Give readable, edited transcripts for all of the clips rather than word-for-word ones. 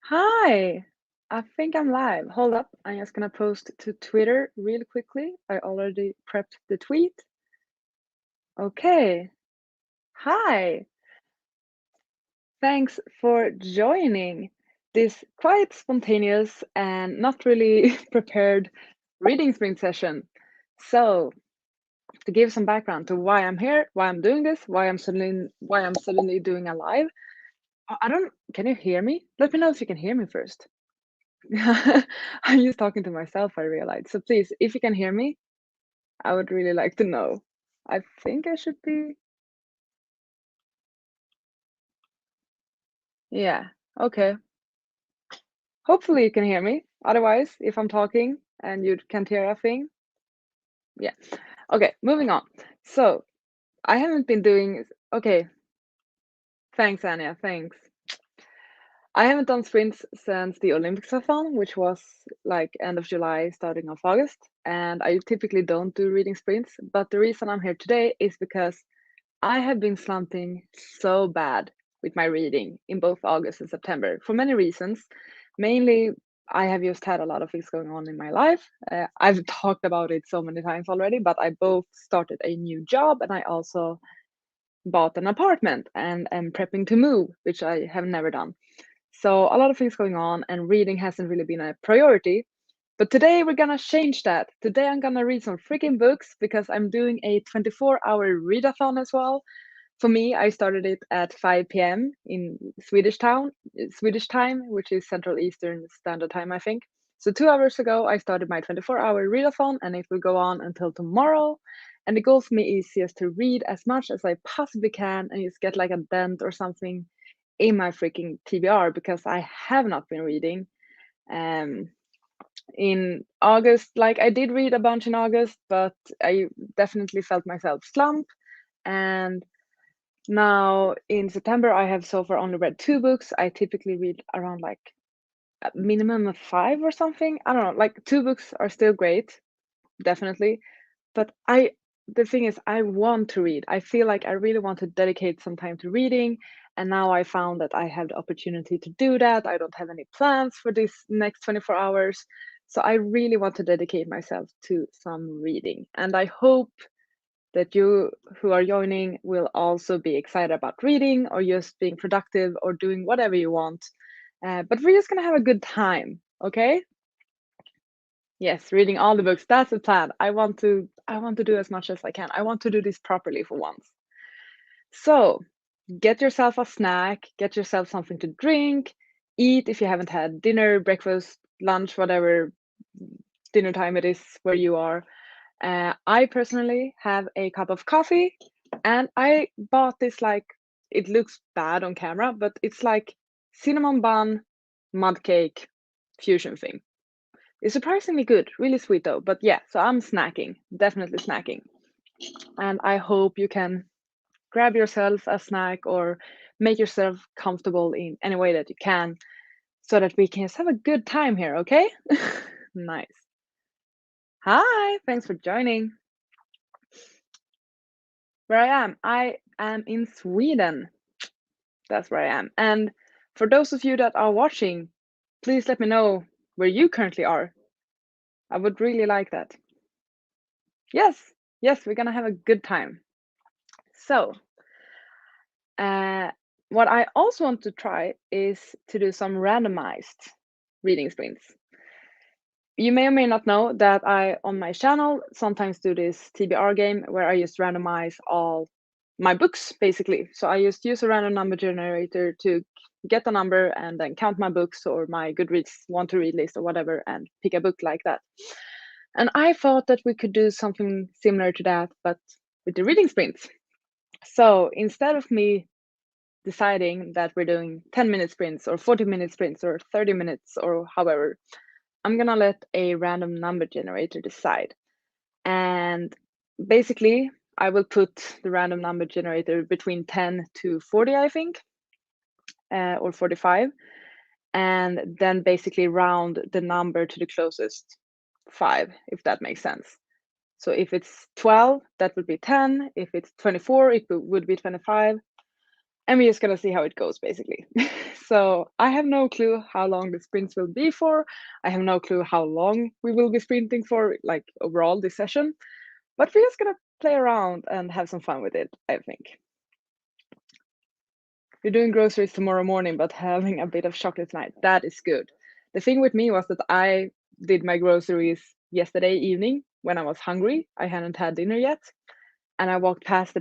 Hi, I think I'm live. Hold up, I'm just gonna post to Twitter real quickly. I already prepped the tweet. Okay. Hi, thanks for joining this quite spontaneous and not really prepared reading sprint session. So, to give some background to why I'm here, why I'm doing this, why I'm suddenly doing a live. I don't. Can you hear me? Let me know if you can hear me first. I'm just talking to myself, I realized. So please, if you can hear me, I would really like to know. I think I should be. Yeah. Okay. Hopefully you can hear me. Otherwise, if I'm talking and you can't hear a thing, yeah. Okay, moving on. So I haven't been doing. Okay. Thanks, Anya. Thanks. I haven't done sprints since the Olympics-a-thon, which was like end of July, starting of August. And I typically don't do reading sprints, but the reason I'm here today is because I have been slumping so bad with my reading in both August and September for many reasons. Mainly, I have just had a lot of things going on in my life. I've talked about it so many times already, but I both started a new job and I also bought an apartment and am prepping to move, which I have never done. So, a lot of things going on, and reading hasn't really been a priority. But today we're gonna change that. Today I'm gonna read some freaking books because I'm doing a 24-hour readathon as well. For me, I started it at 5 p.m. in Swedish time, which is Central Eastern Standard Time, I think. So 2 hours ago, I started my 24-hour readathon, and it will go on until tomorrow. And the goal for me is just to read as much as I possibly can and just get like a dent or something in my freaking TBR because I have not been reading. Um, in August, like I did read a bunch in August, but I definitely felt myself slump. And now in September, I have so far only read 2 books. I typically read around like a minimum of 5 or something. I don't know, like 2 books are still great, definitely. But the thing is, I want to read. I feel like I really want to dedicate some time to reading. And now I found that I have the opportunity to do that. I don't have any plans for this next 24 hours. So I really want to dedicate myself to some reading. And I hope that you who are joining will also be excited about reading or just being productive or doing whatever you want. But we're just gonna have a good time, okay? Yes, reading all the books. That's the plan. I want to do as much as I can. I want to do this properly for once. So get yourself a snack, get yourself something to drink, eat if you haven't had dinner, breakfast, lunch, whatever dinner time it is where you are. I personally have a cup of coffee and I bought this like it looks bad on camera, but it's like cinnamon bun mud cake fusion thing. It's surprisingly good, really sweet though. But yeah, so I'm snacking, definitely snacking. And I hope you can grab yourself a snack or make yourself comfortable in any way that you can so that we can just have a good time here, okay? Nice. Hi, thanks for joining. Where I am in Sweden. That's where I am. And for those of you that are watching, please let me know where you currently are. I would really like that. Yes, yes, we're gonna have a good time. So, Uh, what I also want to try is to do some randomized reading sprints. You may or may not know that I, on my channel, sometimes do this TBR game where I just randomize all my books, basically. So I just use a random number generator to get a number and then count my books or my Goodreads want to read list or whatever and pick a book like that. And I thought that we could do something similar to that, but with the reading sprints. So instead of me deciding that we're doing 10-minute sprints or 40-minute sprints or 30 minutes or however, I'm gonna let a random number generator decide. And basically, I will put the random number generator between 10 to 40, I think, or 45, and then basically round the number to the closest 5, if that makes sense. So if it's 12, that would be 10. If it's 24, it would be 25. and we're just gonna see how it goes basically. So I have no clue how long the sprints will be for. I have no clue how long we will be sprinting for, like overall this session, but we're just gonna play around and have some fun with it, I think. You're doing groceries tomorrow morning, but having a bit of chocolate tonight. That is good. The thing with me was that I did my groceries yesterday evening when I was hungry. I hadn't had dinner yet. And I walked past the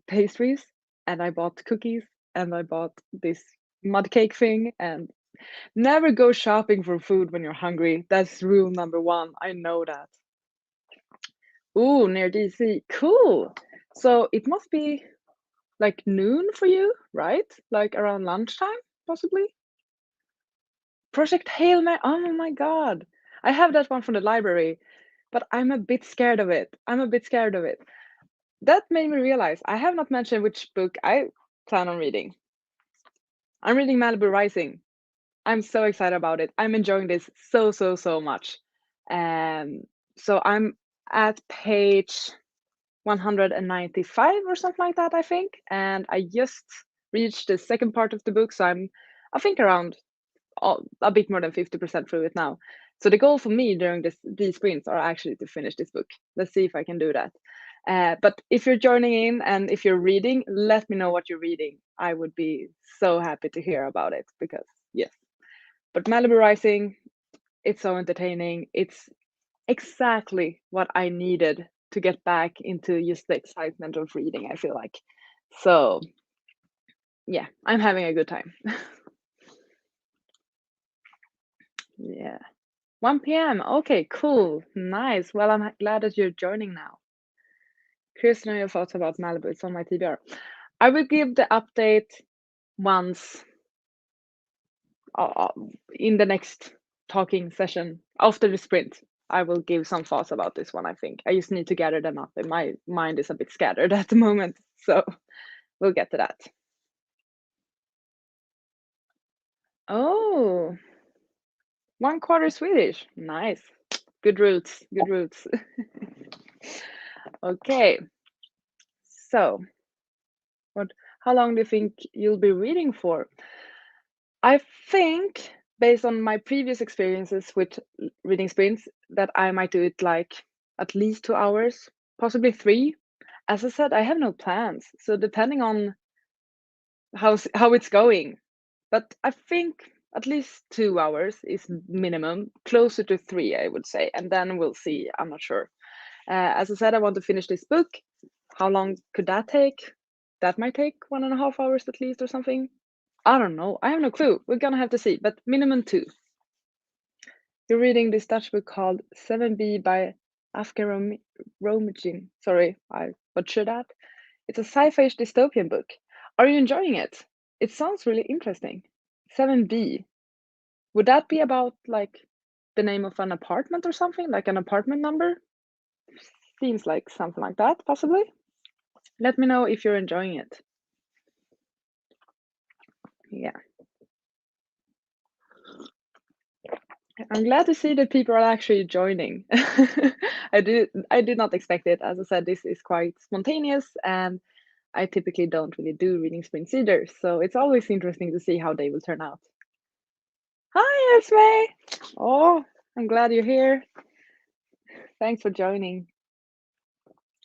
pastries and I bought cookies and I bought this mud cake thing. And never go shopping for food when you're hungry. That's rule number one. I know that. Ooh, near DC. Cool. So it must be like noon for you, right? Like around lunchtime, possibly? Project Hail Mary. Oh my God. I have that one from the library, but I'm a bit scared of it. I'm a bit scared of it. That made me realize I have not mentioned which book I plan on reading. I'm reading Malibu Rising. I'm so excited about it. I'm enjoying this so much. Um, so I'm at page 195 or something like that, I think. And I just reached the second part of the book, so I think around a bit more than 50% through it now. So the goal for me during these sprints are actually to finish this book. Let's see if I can do that. But if you're joining in and if you're reading, let me know what you're reading. I would be so happy to hear about it because, yes. But Malibu Rising, it's so entertaining. It's exactly what I needed to get back into just the excitement of reading, I feel like. So, yeah, I'm having a good time. Yeah. 1 p.m. Okay, cool. Nice. Well, I'm glad that you're joining now. Curious to know your thoughts about Malibu. It's on my TBR. I will give the update once uh, in the next talking session after the sprint. I will give some thoughts about this one, I think. I just need to gather them up, and my mind is a bit scattered at the moment. So we'll get to that. Oh, 1/4 Swedish. Nice. Good roots. Good roots. Okay. So, what? How long do you think you'll be reading for? I think, based on my previous experiences with reading sprints, that I might do it like at least 2 hours, possibly three. As I said, I have no plans, so depending on how it's going, but I think at least 2 hours is minimum, closer to three, I would say, and then we'll see. I'm not sure. As I said, I want to finish this book. How long could that take? That might take 1.5 hours at least or something. I don't know. I have no clue. We're gonna have to see, but minimum two. You're reading this Dutch book called 7B by Afke Romijn. Sorry, I butchered that. It's a sci-fi dystopian book. Are you enjoying it? It sounds really interesting. 7B. Would that be about like the name of an apartment or something? Like an apartment number? Seems like something like that, possibly. Let me know if you're enjoying it. Yeah. I'm glad to see that people are actually joining. I did not expect it. As I said, this is quite spontaneous and I typically don't really do reading sprints either. So it's always interesting to see how they will turn out. Hi, Esme. Oh, I'm glad you're here. Thanks for joining.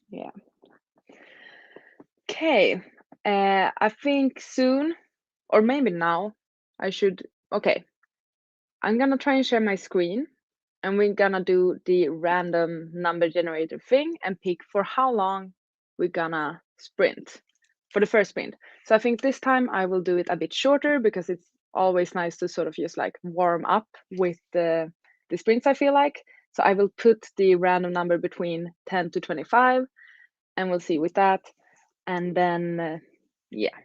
Yeah. Okay. I think soon, or maybe now, I should. Okay. I'm gonna try and share my screen and we're gonna do the random number generator thing and pick for how long we're gonna sprint for the first sprint. So I think this time I will do it a bit shorter because it's always nice to sort of just like warm up with the sprints, I feel like. So I will put the random number between 10 to 25 and we'll see with that. And then, yeah,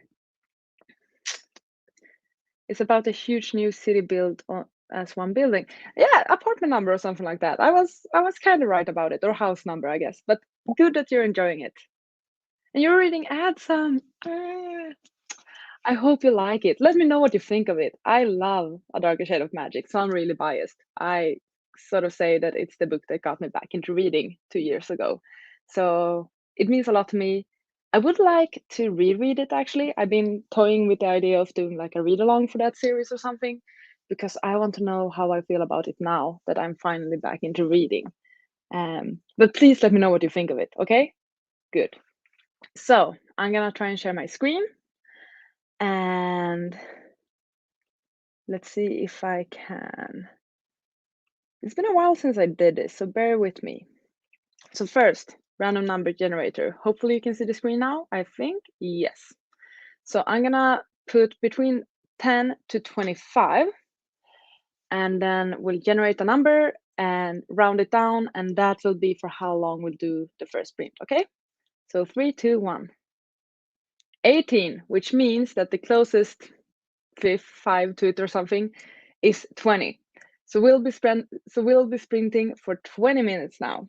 it's about a huge new city built on as one building. Yeah, apartment number or something like that. I was kind of right about it, or house number, I guess. But good that you're enjoying it. And you're reading Add Some. I hope you like it. Let me know what you think of it. I love A Darker Shade of Magic, so I'm really biased. I sort of say that it's the book that got me back into reading 2 years ago. So it means a lot to me. I would like to reread it actually. I've been toying with the idea of doing like a read along for that series or something because I want to know how I feel about it now that I'm finally back into reading. But please let me know what you think of it, okay? Good. So I'm gonna try and share my screen and let's see if I can. It's been a while since I did this, so bear with me. So first, random number generator. Hopefully you can see the screen now, I think. Yes. So I'm gonna put between 10 to 25 and then we'll generate a number and round it down and that will be for how long we'll do the first sprint, okay? So 3, 2, 1. 18, which means that the closest fifth 5 to it or something is 20. So we'll be sprinting for 20 minutes now.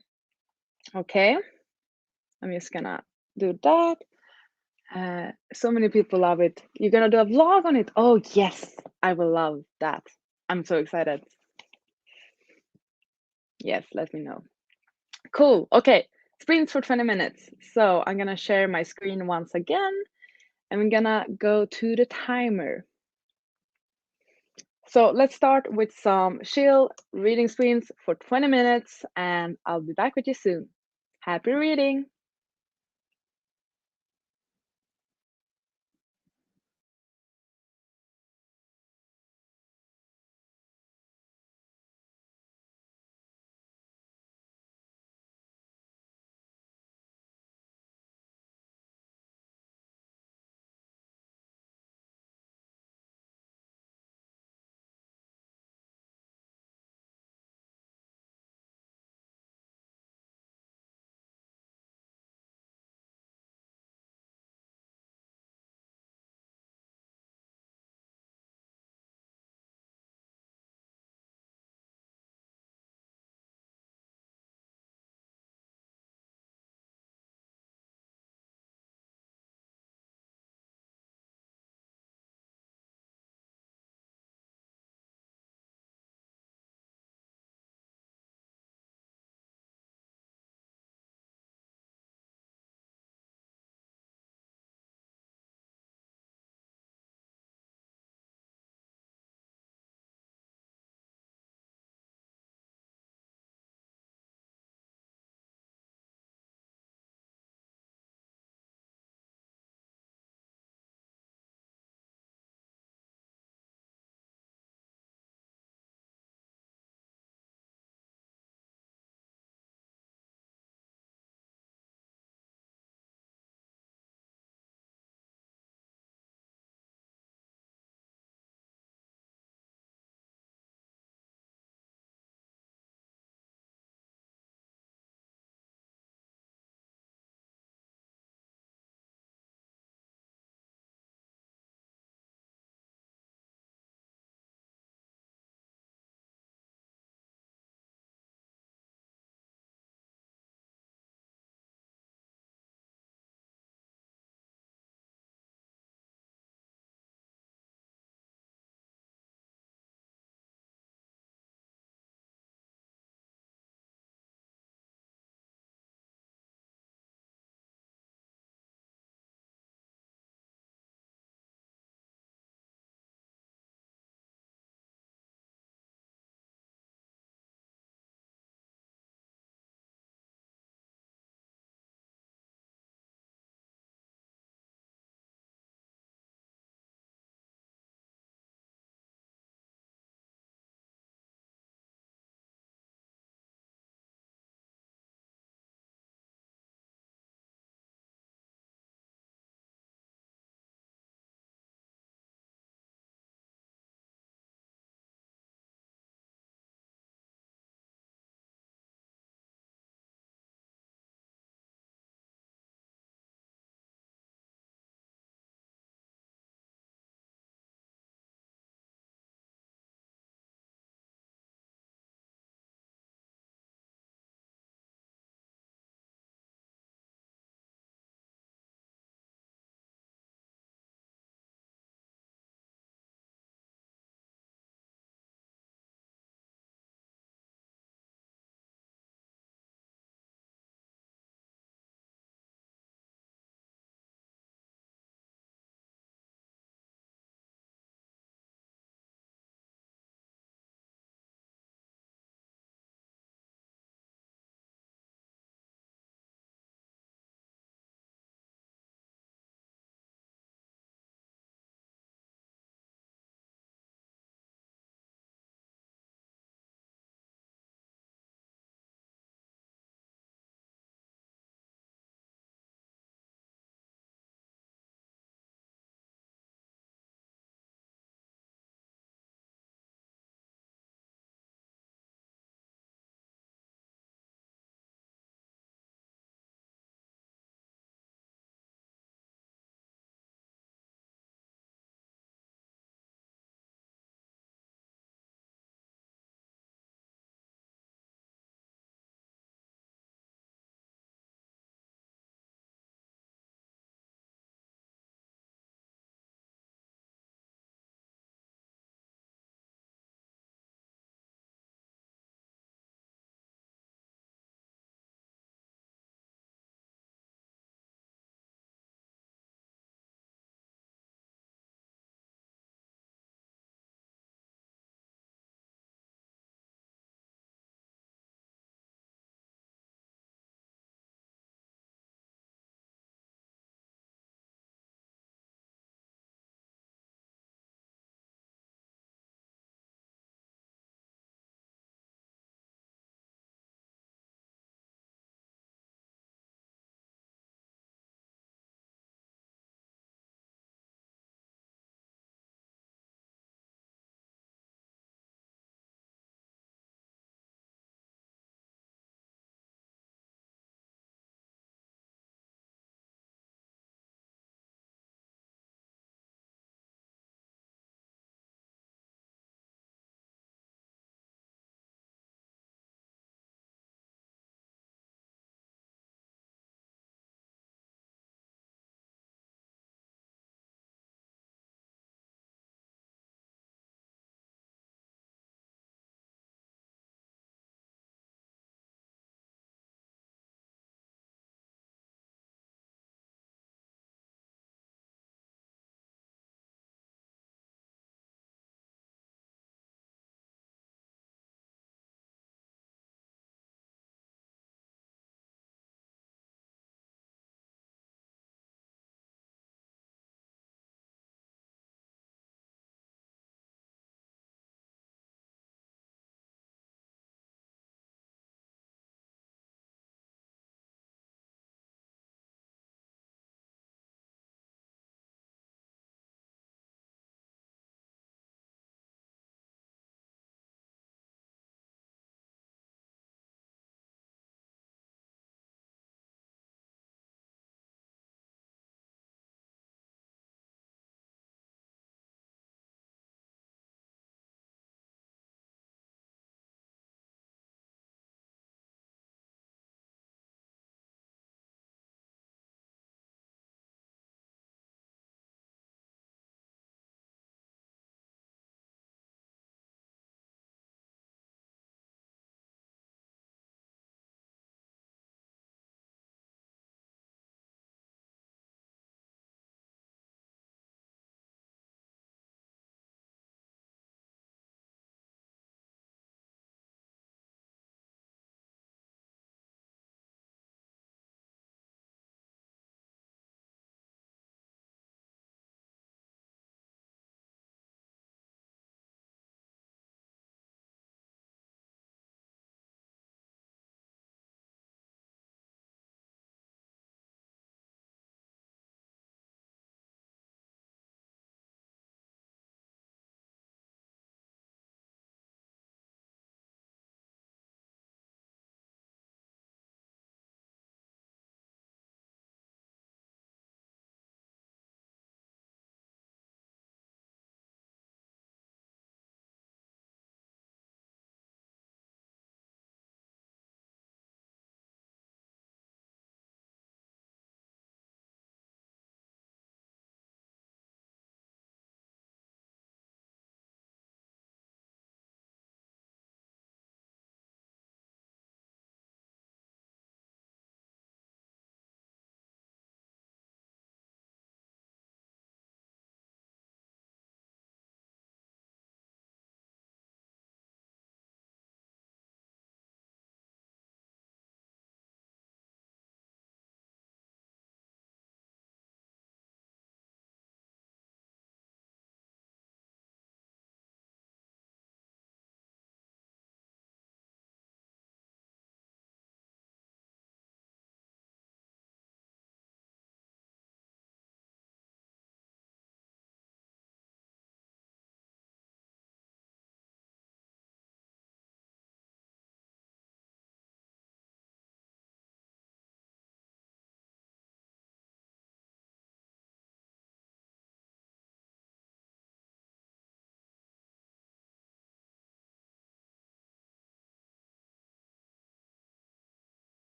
Okay, I'm just gonna do that. So many people love it. You're gonna do a vlog on it. Oh yes, I will love that. I'm so excited. Yes, let me know. Cool. Okay, sprints for 20 minutes. So I'm gonna share my screen once again. And we're gonna go to the timer. So let's start with some chill reading sprints for 20 minutes and I'll be back with you soon. Happy reading!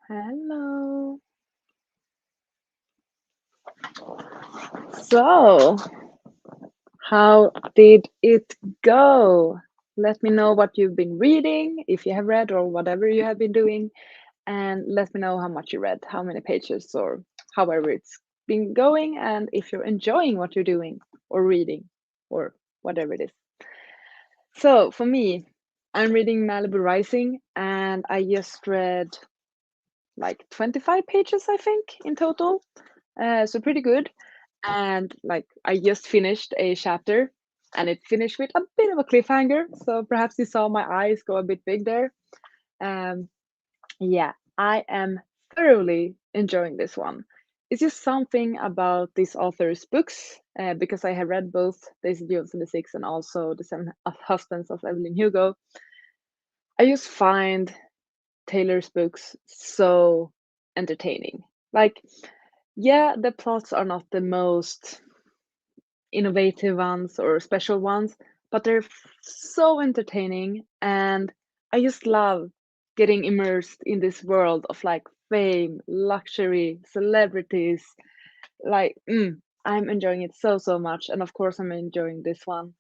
Hello. So, how did it go? Let me know what you've been reading, if you have read, or whatever you have been doing, and let me know how much you read, how many pages, or however it's been going, and if you're enjoying what you're doing, or reading, or whatever it is. So, for me, I'm reading Malibu Rising, and I just read like 25 pages, I think, in total. So pretty good. And like I just finished a chapter and it finished with a bit of a cliffhanger. So perhaps you saw my eyes go a bit big there. Um, yeah, I am thoroughly enjoying this one. It's just something about this author's books, because I have read both Daisy Jones and the Six and also The Seven Husbands of Evelyn Hugo. I just find Taylor's books so entertaining. Like, yeah, the plots are not the most innovative ones or special ones, but they're so entertaining. And I just love getting immersed in this world of like fame, luxury, celebrities. Like, I'm enjoying it so much. And of course, I'm enjoying this one.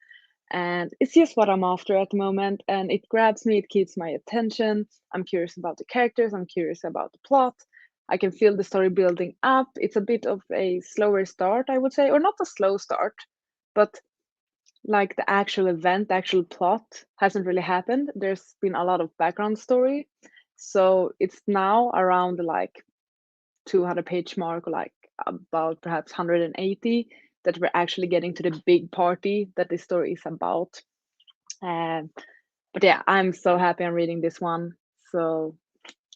And it's just what I'm after at the moment. And it grabs me, it keeps my attention. I'm curious about the characters, I'm curious about the plot. I can feel the story building up. It's a bit of a slower start, I would say, or not a slow start, but like the actual event, the actual plot hasn't really happened. There's been a lot of background story. So it's now around like 200-page mark, or like about perhaps 180, that we're actually getting to the big party that this story is about. Um, but yeah, I'm so happy I'm reading this one. So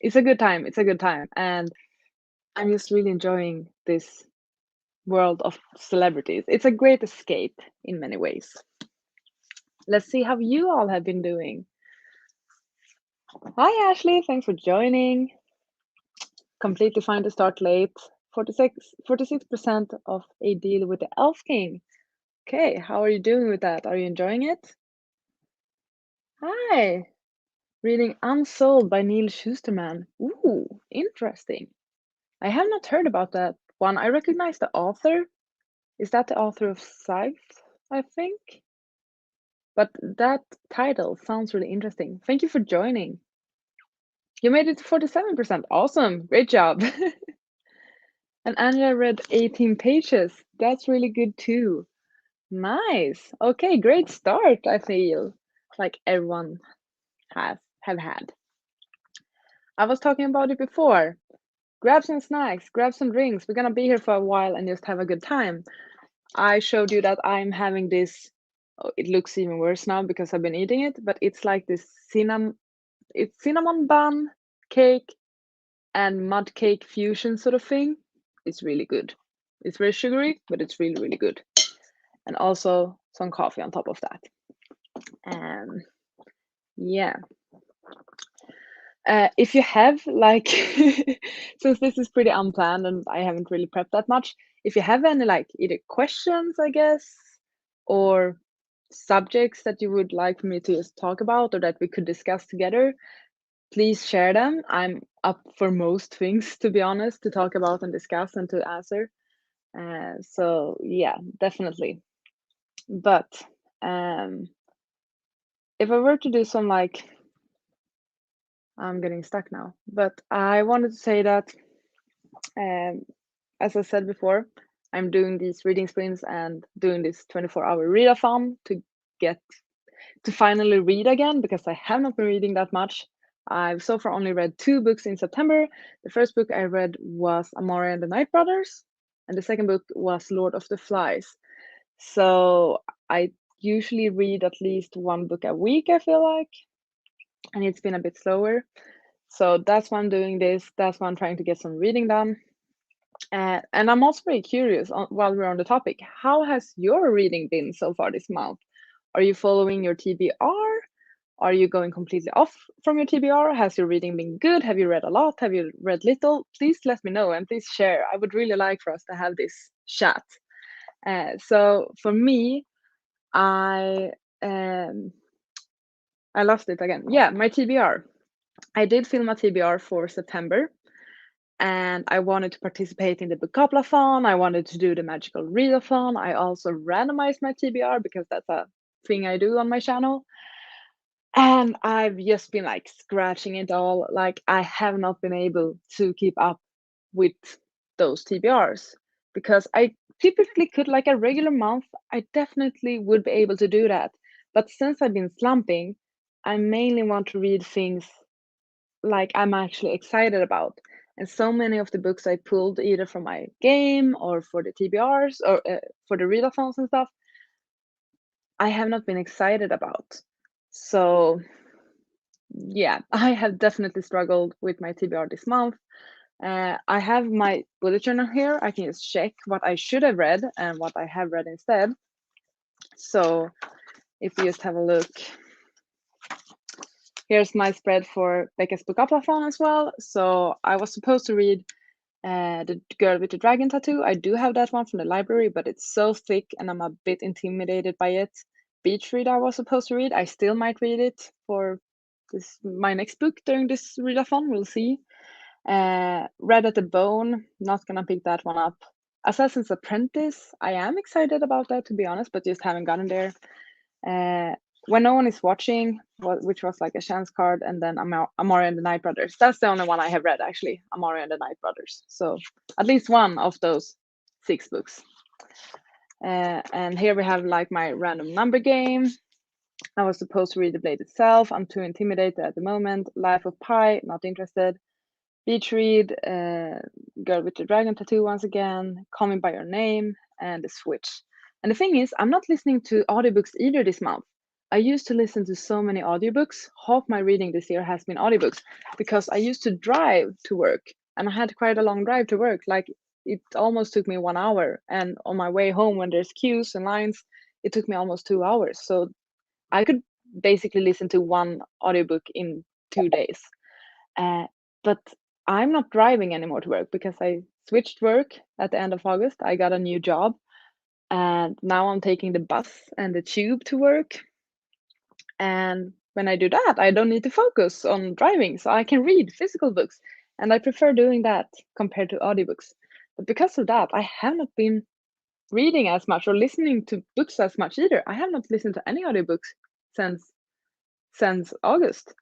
it's a good time. It's a good time. And I'm just really enjoying this world of celebrities. It's a great escape in many ways. Let's see how you all have been doing. Hi, Ashley. Thanks for joining. Completely fine to start late. 46% of a deal with the Elf King. Okay, how are you doing with that? Are you enjoying it? Hi. Reading Unsold by Neil Schusterman. Ooh, interesting. I have not heard about that one. I recognize the author. Is that the author of Scythe, I think? But that title sounds really interesting. Thank you for joining. You made it to 47%. Awesome. Great job. And Anja read 18 pages. That's really good too. Nice. Okay, great start, I feel like everyone have had. I was talking about it before. Grab some snacks, grab some drinks. We're gonna be here for a while and just have a good time. I showed you that I'm having this. Oh, it looks even worse now because I've been eating it, but it's like this cinnamon bun cake and mud cake fusion sort of thing. It's really good. It's very sugary, but it's really good. And also some coffee on top of that. Yeah. If you have like, since this is pretty unplanned and I haven't really prepped that much, if you have any like either questions, I guess, or subjects that you would like me to just talk about or that we could discuss together, please share them. I'm up for most things, to be honest, to talk about and discuss and to answer. So yeah, definitely. But if I were to do some like, I'm getting stuck now, but I wanted to say that, as I said before, I'm doing these reading sprints and doing this 24-hour readathon to get to finally read again because I have not been reading that much. I've so far only read 2 books in September. The first book I read was Amore and the Night Brothers, and the second book was Lord of the Flies. So I usually read at least 1 book a week, I feel like, and it's been a bit slower. So that's why I'm doing this. That's why I'm trying to get some reading done. And I'm also very curious, while we're on the topic, how has your reading been so far this month? Are you following your TBR? Are you going completely off from your TBR? Has your reading been good? Have you read a lot? Have you read little? Please let me know and please share. I would really like for us to have this chat. So for me, I lost it again. Yeah, my TBR. I did film a TBR for September. and I wanted to participate in the book-a-thon. I wanted to do the magical readathon. I also randomized my TBR because that's a thing I do on my channel. And I've just been like scratching it all. Like I have not been able to keep up with those TBRs because I typically could, like a regular month, I definitely would be able to do that. But since I've been slumping, I mainly want to read things like I'm actually excited about. And so many of the books I pulled either from my game or for the TBRs or for the readathons and stuff, I have not been excited about. So yeah, I have definitely struggled with my TBR this month. I have my bullet journal here. I can just check what I should have read and what I have read instead. So if you just have a look, here's my spread for Becca's Book-a-thon as well. So I was supposed to read The Girl with the Dragon Tattoo. I do have that one from the library, but it's so thick and I'm a bit intimidated by it. Beach Read I was supposed to read. I still might read it for my next book during this readathon. We'll see. Readathon, not gonna pick that one up. Assassin's Apprentice, I am excited about that to be honest, but just haven't gotten there. When No One Is Watching, which was like a chance card, and then Amari and the Night Brothers. That's the only one I have read actually, Amari and the Night Brothers. So at least one of those 6 books. And here we have like my random number game. I was supposed to read The Blade itself. I'm too intimidated at the moment. Life of Pi, not interested. Beach Read, Girl with the Dragon Tattoo once again, Call Me by Your Name, and The Switch. And the thing is, I'm not listening to audiobooks either this month. I used to listen to so many audiobooks. Half my reading this year has been audiobooks because I used to drive to work and I had quite a long drive to work. Like it almost took me 1 hour. And on my way home, when there's queues and lines, it took me almost 2 hours. So I could basically listen to one audiobook in 2 days. But I'm not driving anymore to work because I switched work at the end of August. I got a new job and now I'm taking the bus and the tube to work. And when I do that, I don't need to focus on driving, so I can read physical books. And I prefer doing that compared to audiobooks. But because of that, I have not been reading as much or listening to books as much either. I have not listened to any audiobooks since August.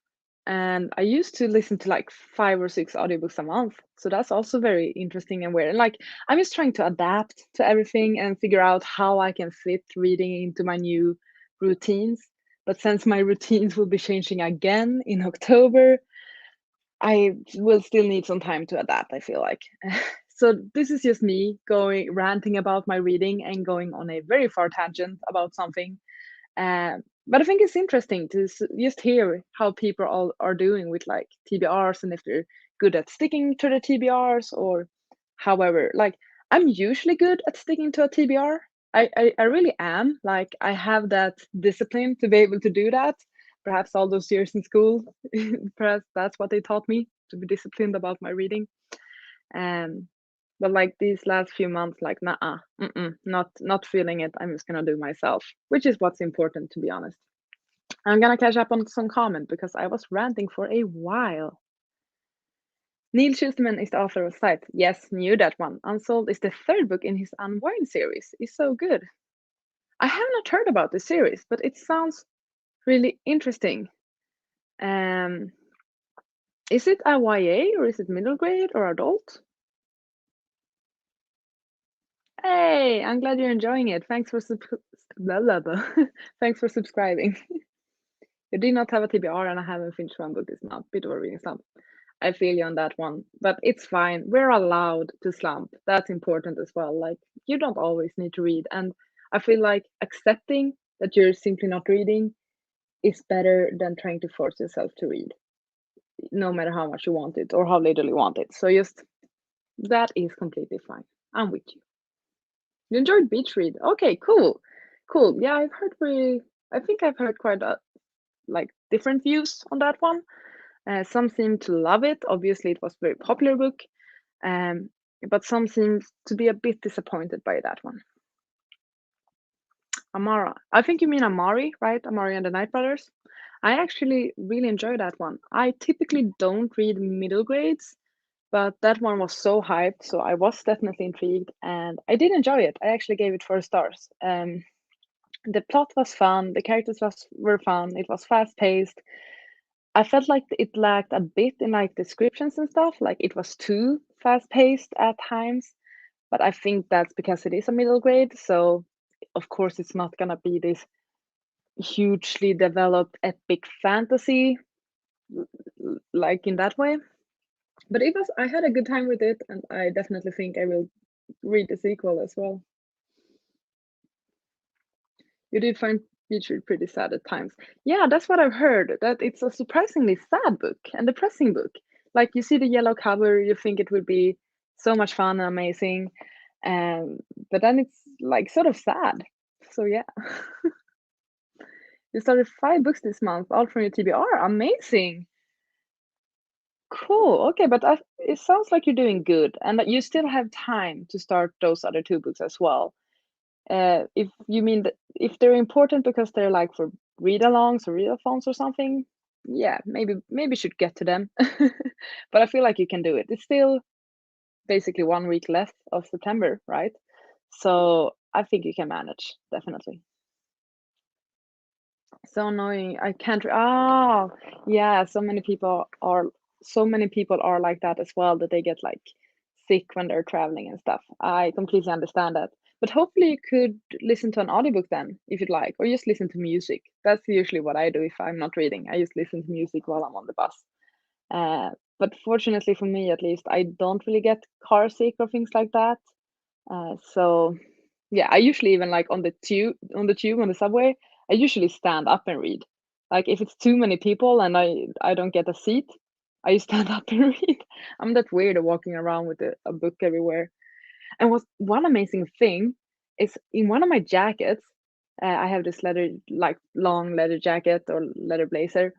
And I used to listen to like 5 or 6 audiobooks a month. So that's also very interesting and weird. And like I'm just trying to adapt to everything and figure out how I can fit reading into my new routines. But since my routines will be changing again in October, I will still need some time to adapt, I feel like. So this is just me going ranting about my reading and going on a very far tangent about something. But I think it's interesting to just hear how people all are doing with like TBRs and if they're good at sticking to the TBRs or however. Like I'm usually good at sticking to a TBR. I really am. Like I have that discipline to be able to do that. Perhaps all those years in school, perhaps that's what they taught me to be disciplined about my reading. Um, but like these last few months, like nah, not feeling it. I'm just gonna do myself, which is what's important to be honest. I'm gonna catch up on some comment because I was ranting for a while. Neil Schusterman is the author of Sight. Yes, knew that one. Unsolved is the 3rd book in his Unwind series. It's so good. I have not heard about this series, but it sounds really interesting. Um, is it a YA or is it middle grade or adult? Hey, I'm glad you're enjoying it. Thanks for blah, blah, blah. Thanks for subscribing. You did not have a TBR and I haven't finished one book this month. Bit of a reading slump. I feel you on that one, but it's fine. We're allowed to slump. That's important as well. Like you don't always need to read. And I feel like accepting that you're simply not reading is better than trying to force yourself to read, no matter how much you want it or how little you want it. So just that is completely fine. I'm with you. You enjoyed Beach Read. Okay, cool. Cool. Yeah, I think I've heard quite like different views on that one. Some seem to love it. Obviously, it was a very popular book, but some seem to be a bit disappointed by that one. Amara, I think you mean Amari, right? Amari and the Night Brothers. I actually really enjoy that one. I typically don't read middle grades, But that one was so hyped, so I was definitely intrigued, and I did enjoy it. I actually gave it 4 stars. The plot was fun, the characters were fun, it was fast paced. I felt like it lacked a bit in like descriptions and stuff, like it was too fast paced at times. But I think that's because it is a middle grade, so of course it's not gonna be this hugely developed epic fantasy like in that way. But I had a good time with it, and I definitely think I will read the sequel as well. You did find Beetroot pretty sad at times. Yeah, that's what I've heard, that it's a surprisingly sad book and depressing book. Like you see the yellow cover, you think it would be so much fun and amazing, and but then it's like sort of sad. So yeah. You started 5 books this month, all from your TBR. Amazing. Cool. Okay, but it sounds like you're doing good and that you still have time to start those other 2 books as well. If you mean that if they're important because they're like for read-alongs or readathons or something, yeah, maybe should get to them. But I feel like you can do it. It's still basically 1 week left of September, right? So I think you can manage, definitely. So annoying. I can't. Oh, yeah. So many people are like that as well, that they get like sick when they're traveling and stuff. I completely understand that. But hopefully you could listen to an audiobook then, if you'd like, or just listen to music. That's usually what I do if I'm not reading. I just listen to music while I'm on the bus. But fortunately for me, at least, I don't really get car sick or things like that. So yeah, I usually even like on the tube on the subway, I usually stand up and read. Like if it's too many people and I don't get a seat, I just stand up and read. I'm that weird walking around with a book everywhere. And what's one amazing thing is in one of my jackets, I have this leather like long leather jacket or leather blazer,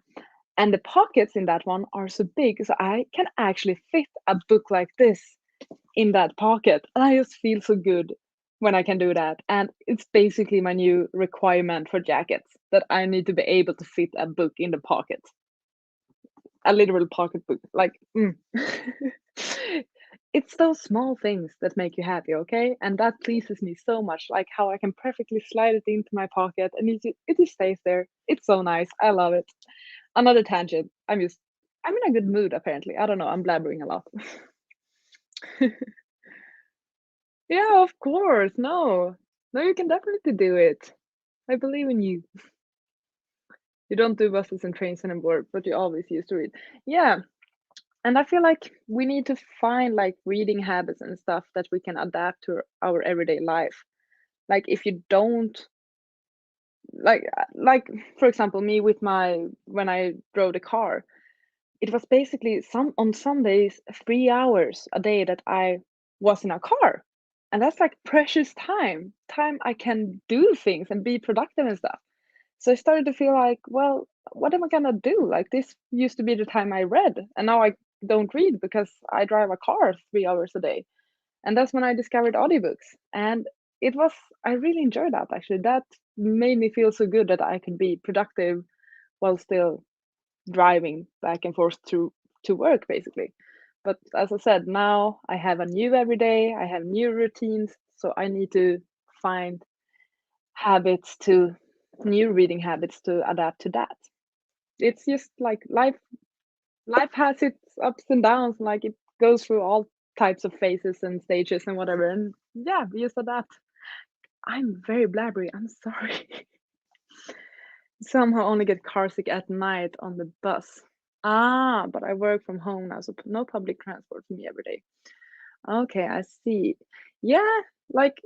and the pockets in that one are so big, so I can actually fit a book like this in that pocket. And I just feel so good when I can do that. And it's basically my new requirement for jackets, that I need to be able to fit a book in the pocket, a literal pocketbook. Like, it's those small things that make you happy, okay? And that pleases me so much. Like how I can perfectly slide it into my pocket and it just stays there. It's so nice. I love it. Another tangent. I'm in a good mood apparently. I don't know. I'm blabbering a lot. Yeah, of course. No. No, you can definitely do it. I believe in you. You don't do buses and trains anymore, but you always used to read. Yeah, and I feel like we need to find like reading habits and stuff that we can adapt to our everyday life. Like if you don't like for example me with my when I drove the car, it was basically some days 3 hours a day that I was in a car. And that's like precious time I can do things and be productive and stuff. So I started to feel like, well, what am I gonna do? Like this used to be the time I read, and now I don't read because I drive a car 3 hours a day. And that's when I discovered audiobooks. And it was I really enjoyed that actually. That made me feel so good that I could be productive while still driving back and forth to work basically. But as I said, now I have a new everyday, I have new routines, so I need to find habits to new reading habits to adapt to that. It's just like life has its ups and downs, like it goes through all types of phases and stages and whatever. And yeah, we just adapt. I'm very blabbery, I'm sorry. Somehow only get car sick at night on the bus. Ah, but I work from home now, so no public transport for me every day. Okay, I see. Yeah, like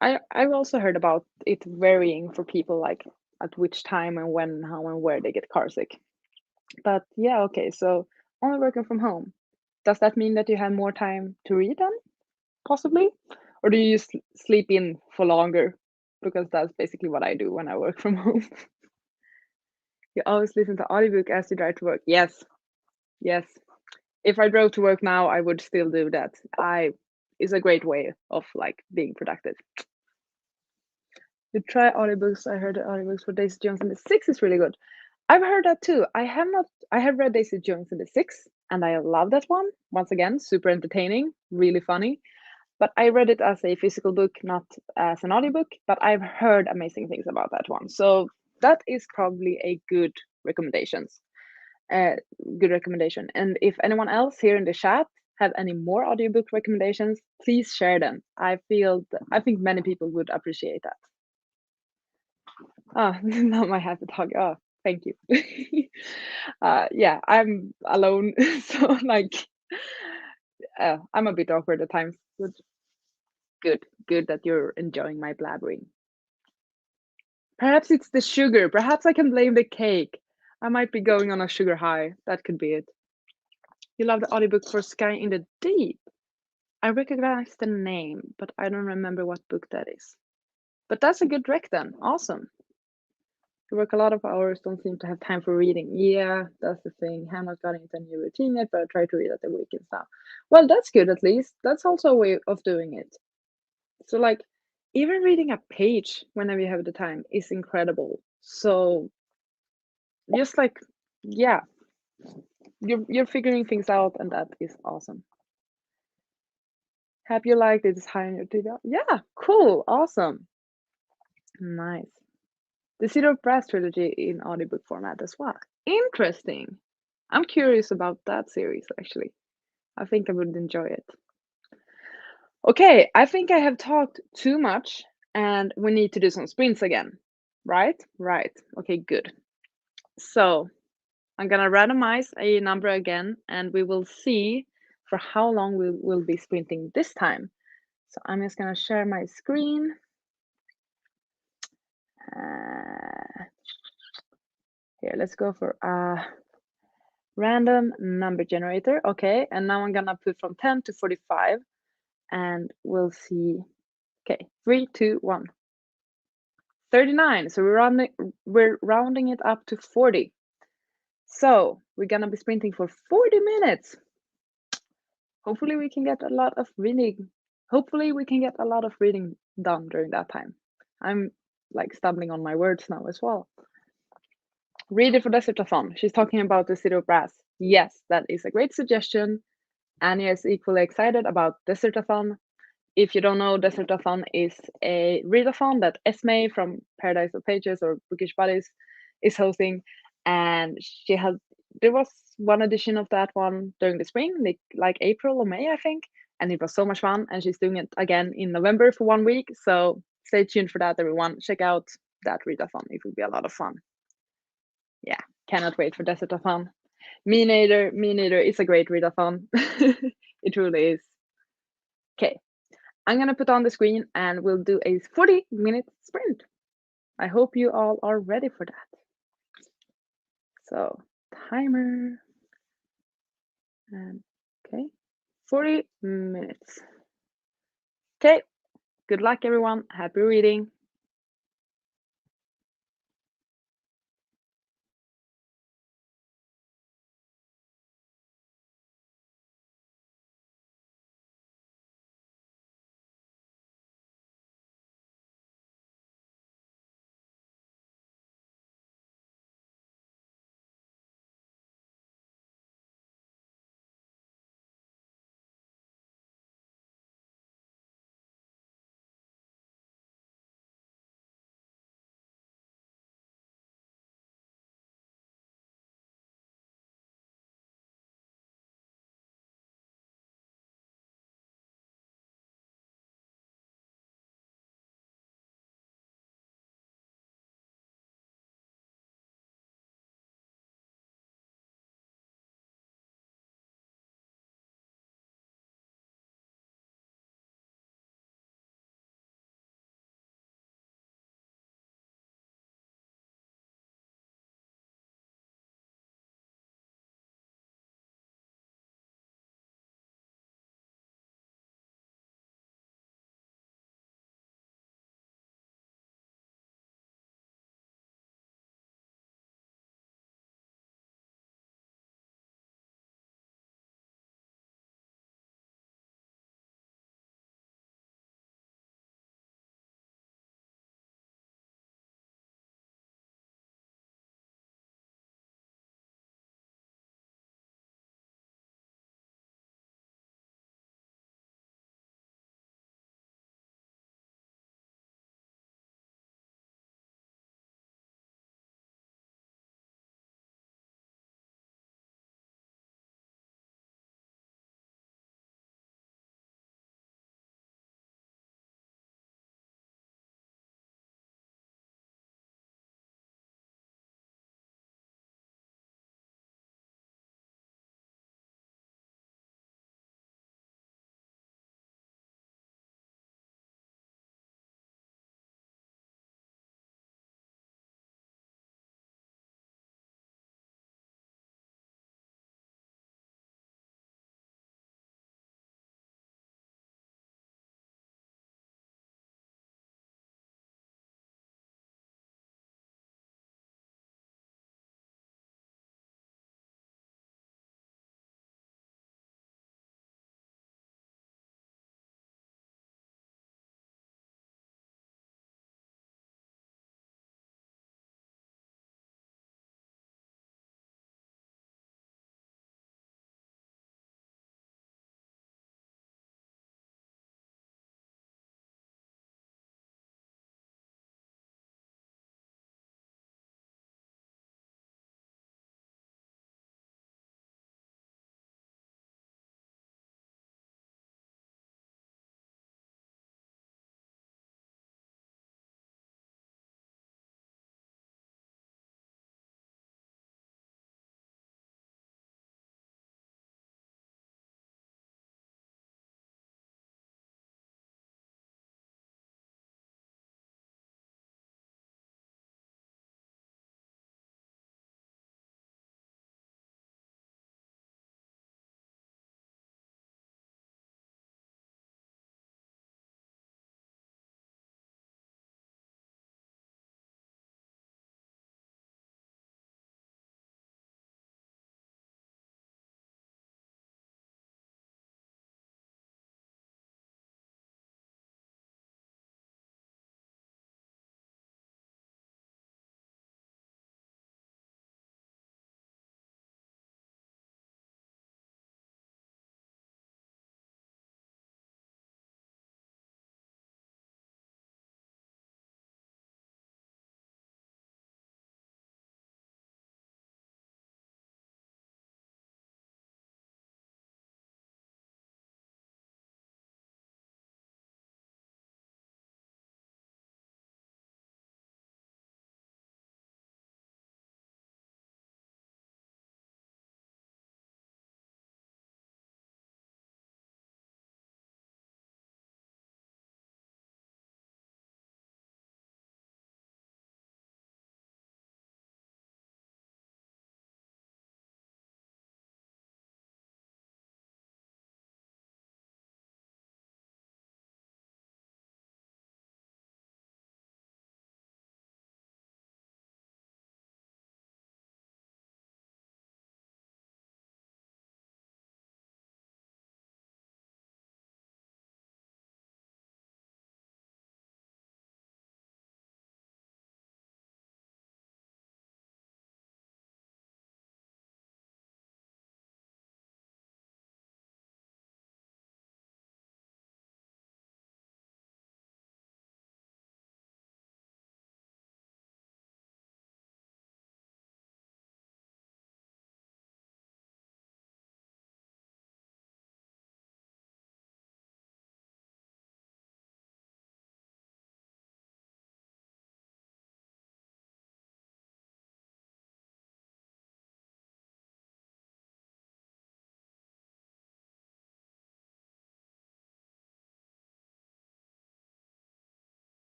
I've also heard about it varying for people, like at which time and when, how and where they get car sick. But yeah, okay, so only working from home. Does that mean that you have more time to read then, possibly? Or do you just sleep in for longer? Because that's basically what I do when I work from home. You always listen to audiobook as you drive to work. Yes, yes. If I drove to work now, I would still do that. I Is a great way of like being productive. You try audiobooks. I heard the audiobooks for Daisy Jones and the Six is really good. I've heard that too. I have not. I have read Daisy Jones and the Six. and I love that one. Once again, super entertaining, really funny. But I read it as a physical book, not as an audiobook, but I've heard amazing things about that one. So that is probably a recommendations. Uh, good recommendation. And if anyone else here in the chat have any more audiobook recommendations, please share them. I think many people would appreciate that. Ah, now my happy dog. Oh, thank you. Yeah, I'm alone, so like, I'm a bit awkward at times. But good that you're enjoying my blabbering. Perhaps it's the sugar. Perhaps I can blame the cake. I might be going on a sugar high. That could be it. You love the audiobook for Sky in the Deep. I recognize the name, but I don't remember what book that is. But that's a good rec then. Awesome. You work a lot of hours, don't seem to have time for reading. Yeah, that's the thing. Have not gotten into a new routine yet, but I try to read at the weekends now. Well, that's good at least. That's also a way of doing it. So, like, even reading a page whenever you have the time is incredible. So, just like, yeah, you're figuring things out, and that is awesome. Happy you liked it. It's high on your TV. Yeah, cool, awesome, nice. The City of Brass trilogy in audiobook format as well. Interesting. I'm curious about that series actually. I think I would enjoy it. Okay, I think I have talked too much and we need to do some sprints again. Right? Right. Okay, good. So I'm gonna randomize a number again and we will see for how long we will be sprinting this time. So I'm just gonna share my screen. Here, let's go for a random number generator. Okay, and now I'm gonna put from 10 to 45 and we'll see. Okay, 3, 2, 1. 39. So we're rounding it up to 40. So we're gonna be sprinting for 40 minutes. Hopefully we can get a lot of reading. Hopefully we can get a lot of reading done during that time. I'm like stumbling on my words now as well. Read it for Desertathon. She's talking about the City of Brass. Yes, that is a great suggestion. Anya is equally excited about Desertathon. If you don't know, Desertathon is a readathon that Esme from Paradise of Pages or Bookish Buddies is hosting, and there was one edition of that one during the spring, like April or May, I think, and it was so much fun. And she's doing it again in November for 1 week, so stay tuned for that, everyone. Check out that readathon; it will be a lot of fun. Yeah, cannot wait for Desertathon. Me neither. Me neither. It's a great readathon. It really is. Okay, I'm gonna put on the screen and we'll do a 40-minute sprint. I hope you all are ready for that. So, timer. And okay, 40 minutes. Okay, good luck, everyone. Happy reading.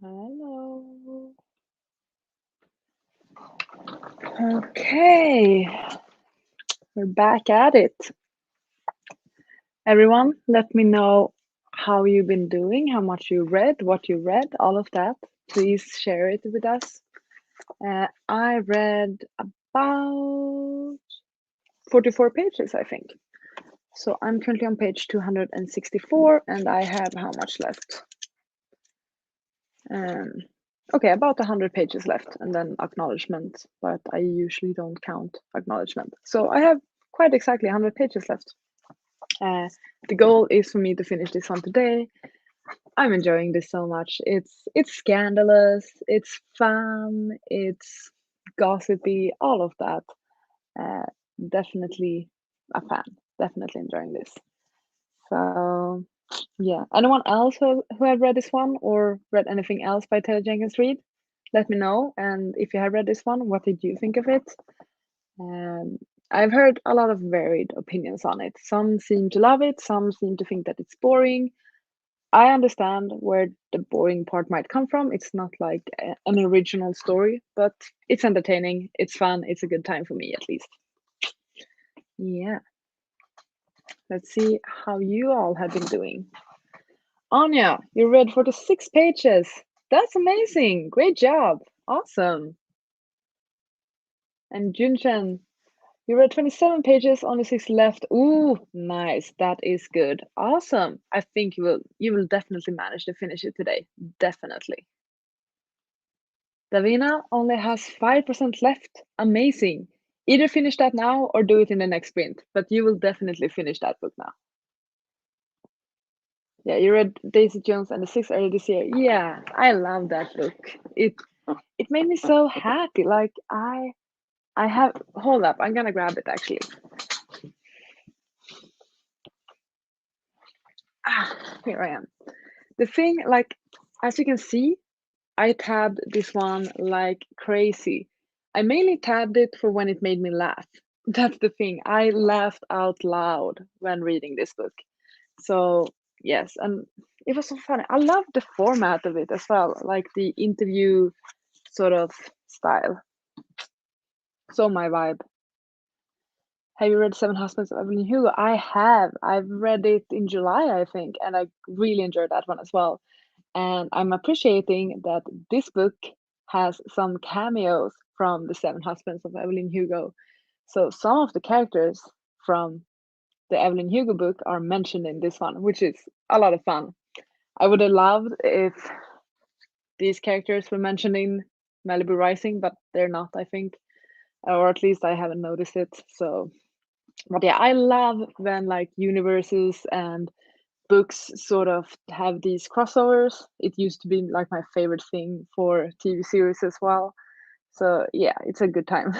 Hello. Okay, we're back at it. Everyone, let me know how you've been doing, how much you read, what you read, all of that. Please share it with us. I read about 44 pages, I think. So I'm currently on page 264 and I have how much left? Okay, about 100 pages left and then acknowledgement, but I usually don't count acknowledgement. So I have quite exactly 100 pages left. The goal is for me to finish this one today. I'm enjoying this so much. It's scandalous, it's fun, it's gossipy, all of that. Uh, Definitely a fan. Definitely enjoying this. So yeah. Anyone else who have read this one or read anything else by Taylor Jenkins Reid? Let me know. And if you have read this one, what did you think of it? Um, I've heard a lot of varied opinions on it. Some seem to love it, some seem to think that it's boring. I understand where the boring part might come from. It's not like an original story, but it's entertaining, it's fun, it's a good time for me at least. Yeah. Let's see how you all have been doing. Anya, you read 46 pages. That's amazing. Great job. Awesome. And Junchen, you read 27 pages, only 6 left. Ooh, nice. That is good. Awesome. I think you will definitely manage to finish it today. Definitely. Davina only has 5% left. Amazing. Either finish that now or do it in the next sprint, but you will definitely finish that book now. Yeah, you read Daisy Jones and the Six earlier this year. Yeah, I love that book. It made me so happy. Like I have hold up, I'm gonna grab it actually. Here I am. The thing, like, as you can see, I tabbed this one like crazy. I mainly tabbed it for when it made me laugh. That's the thing. I laughed out loud when reading this book. So yes, and it was so funny. I love the format of it as well, like the interview sort of style. So my vibe. Have you read Seven Husbands of Evelyn Hugo? I have. I've read it in July, I think, and I really enjoyed that one as well. And I'm appreciating that this book has some cameos from the Seven Husbands of Evelyn Hugo. So some of the characters from the Evelyn Hugo book are mentioned in this one, which is a lot of fun. I would have loved if these characters were mentioned in Malibu Rising, but they're not, I think, or at least I haven't noticed it. So but yeah, I love when like universes and books sort of have these crossovers. It used to be like my favorite thing for TV series as well. So yeah, it's a good time.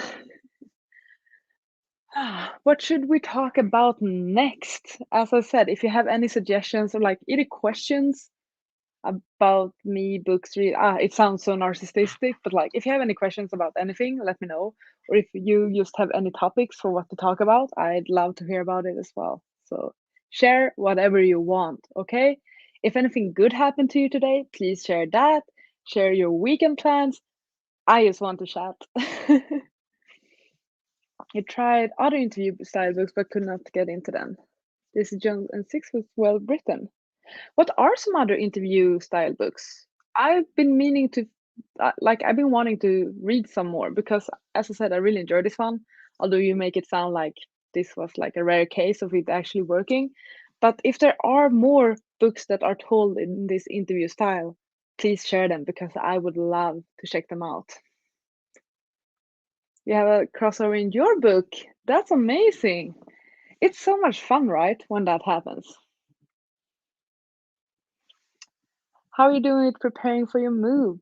What should we talk about next? As I said, if you have any suggestions or like either questions about me books read it sounds so narcissistic, but like if you have any questions about anything, let me know. Or if you just have any topics for what to talk about, I'd love to hear about it as well. So share whatever you want, okay? If anything good happened to you today, please share that. Share your weekend plans. I just want to chat. I tried other interview style books but could not get into them. This Jones and Six was well written. What are some other interview style books? I've been meaning to, I've been wanting to read some more because, as I said, I really enjoyed this one. Although you make it sound like this was like a rare case of it actually working. But if there are more books that are told in this interview style, please share them because I would love to check them out. You have a crossover in your book. That's amazing. It's so much fun, right, when that happens. How are you doing with preparing for your move?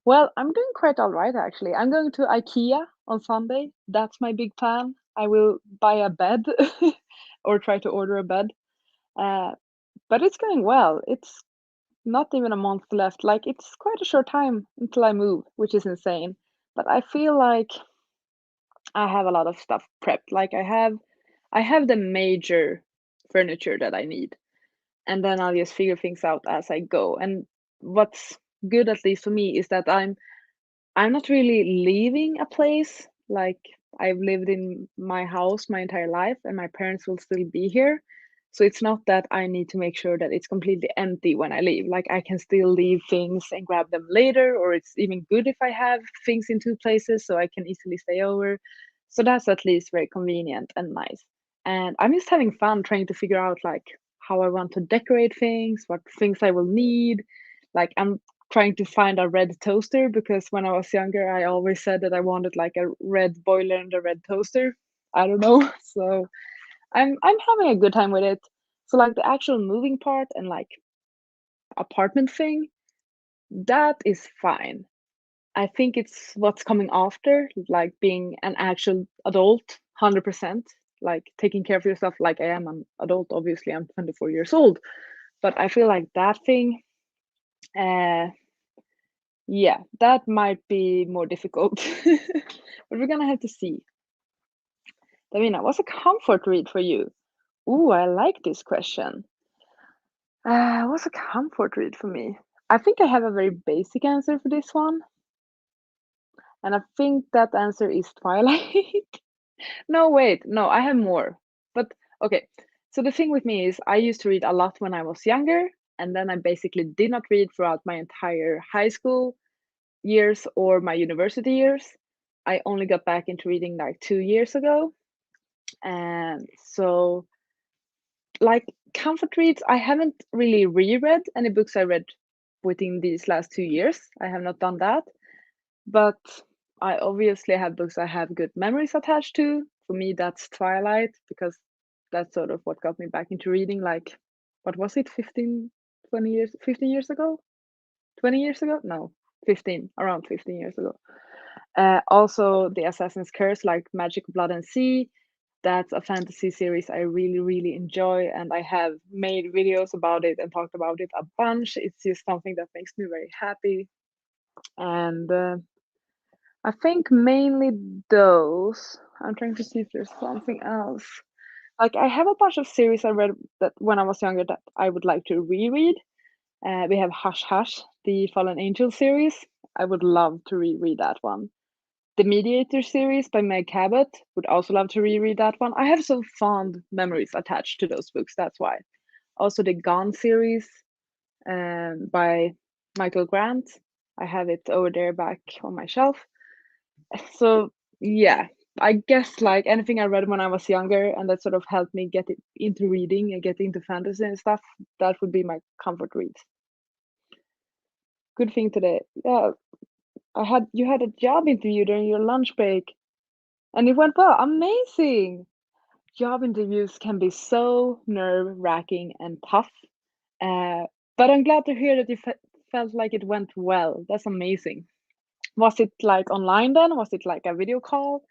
Well, I'm doing quite all right actually. I'm going to IKEA on Sunday. That's my big plan. I will buy a bed or try to order a bed. Uh, but it's going well. It's not even a month left. Like it's quite a short time until I move, which is insane. But I feel like I have a lot of stuff prepped. Like I have the major furniture that I need, and then I'll just figure things out as I go. And what's good, at least for me, is that I'm not really leaving a place. Like, I've lived in my house my entire life and my parents will still be here. So it's not that I need to make sure that it's completely empty when I leave. Like, I can still leave things and grab them later, or it's even good if I have things in two places so I can easily stay over. So that's at least very convenient and nice. And I'm just having fun trying to figure out like how I want to decorate things, what things I will need. Like, I'm trying to find a red toaster because when I was younger, I always said that I wanted like a red boiler and a red toaster. I don't know. So I'm having a good time with it. So like the actual moving part and like apartment thing, that is fine. I think it's what's coming after, like being an actual adult, 100%, like taking care of yourself like I am an adult. Obviously, I'm 24 years old, but I feel like that thing, uh, yeah, that might be more difficult. But we're gonna have to see. Davina, what's a comfort read for you? Ooh, I like this question. What's a comfort read for me? I think I have a very basic answer for this one, and I think that answer is Twilight. No, wait, no, I have more. But okay, so the thing with me is I used to read a lot when I was younger, and then I basically did not read throughout my entire high school years or my university years. I only got back into reading like 2 years ago. And so, like, comfort reads, I haven't really reread any books I read within these last 2 years. I have not done that. But I obviously have books I have good memories attached to. For me, that's Twilight, because that's sort of what got me back into reading. Like, what was it, 15, 20 years, 15 years ago? 20 years ago? No, 15, around 15 years ago. Also, The Assassin's Curse, like Magic, Blood, and Sea. That's a fantasy series I really, really enjoy, and I have made videos about it and talked about it a bunch. It's just something that makes me very happy. And I think mainly those. I'm trying to see if there's something else. Like, I have a bunch of series I read that when I was younger that I would like to reread. We have Hush Hush, the Fallen Angel series. I would love to reread that one. The Mediator series by Meg Cabot, would also love to reread that one. I have so fond memories attached to those books, that's why. Also, the Gone series by Michael Grant. I have it over there back on my shelf. So, yeah, I guess like anything I read when I was younger and that sort of helped me get into reading and get into fantasy and stuff, that would be my comfort read. Good thing today. Yeah, you had a job interview during your lunch break and it went well. Amazing. Job interviews can be so nerve-wracking and tough. Uh, but I'm glad to hear that you felt like it went well. That's amazing. Was it like online then? Was it like a video call?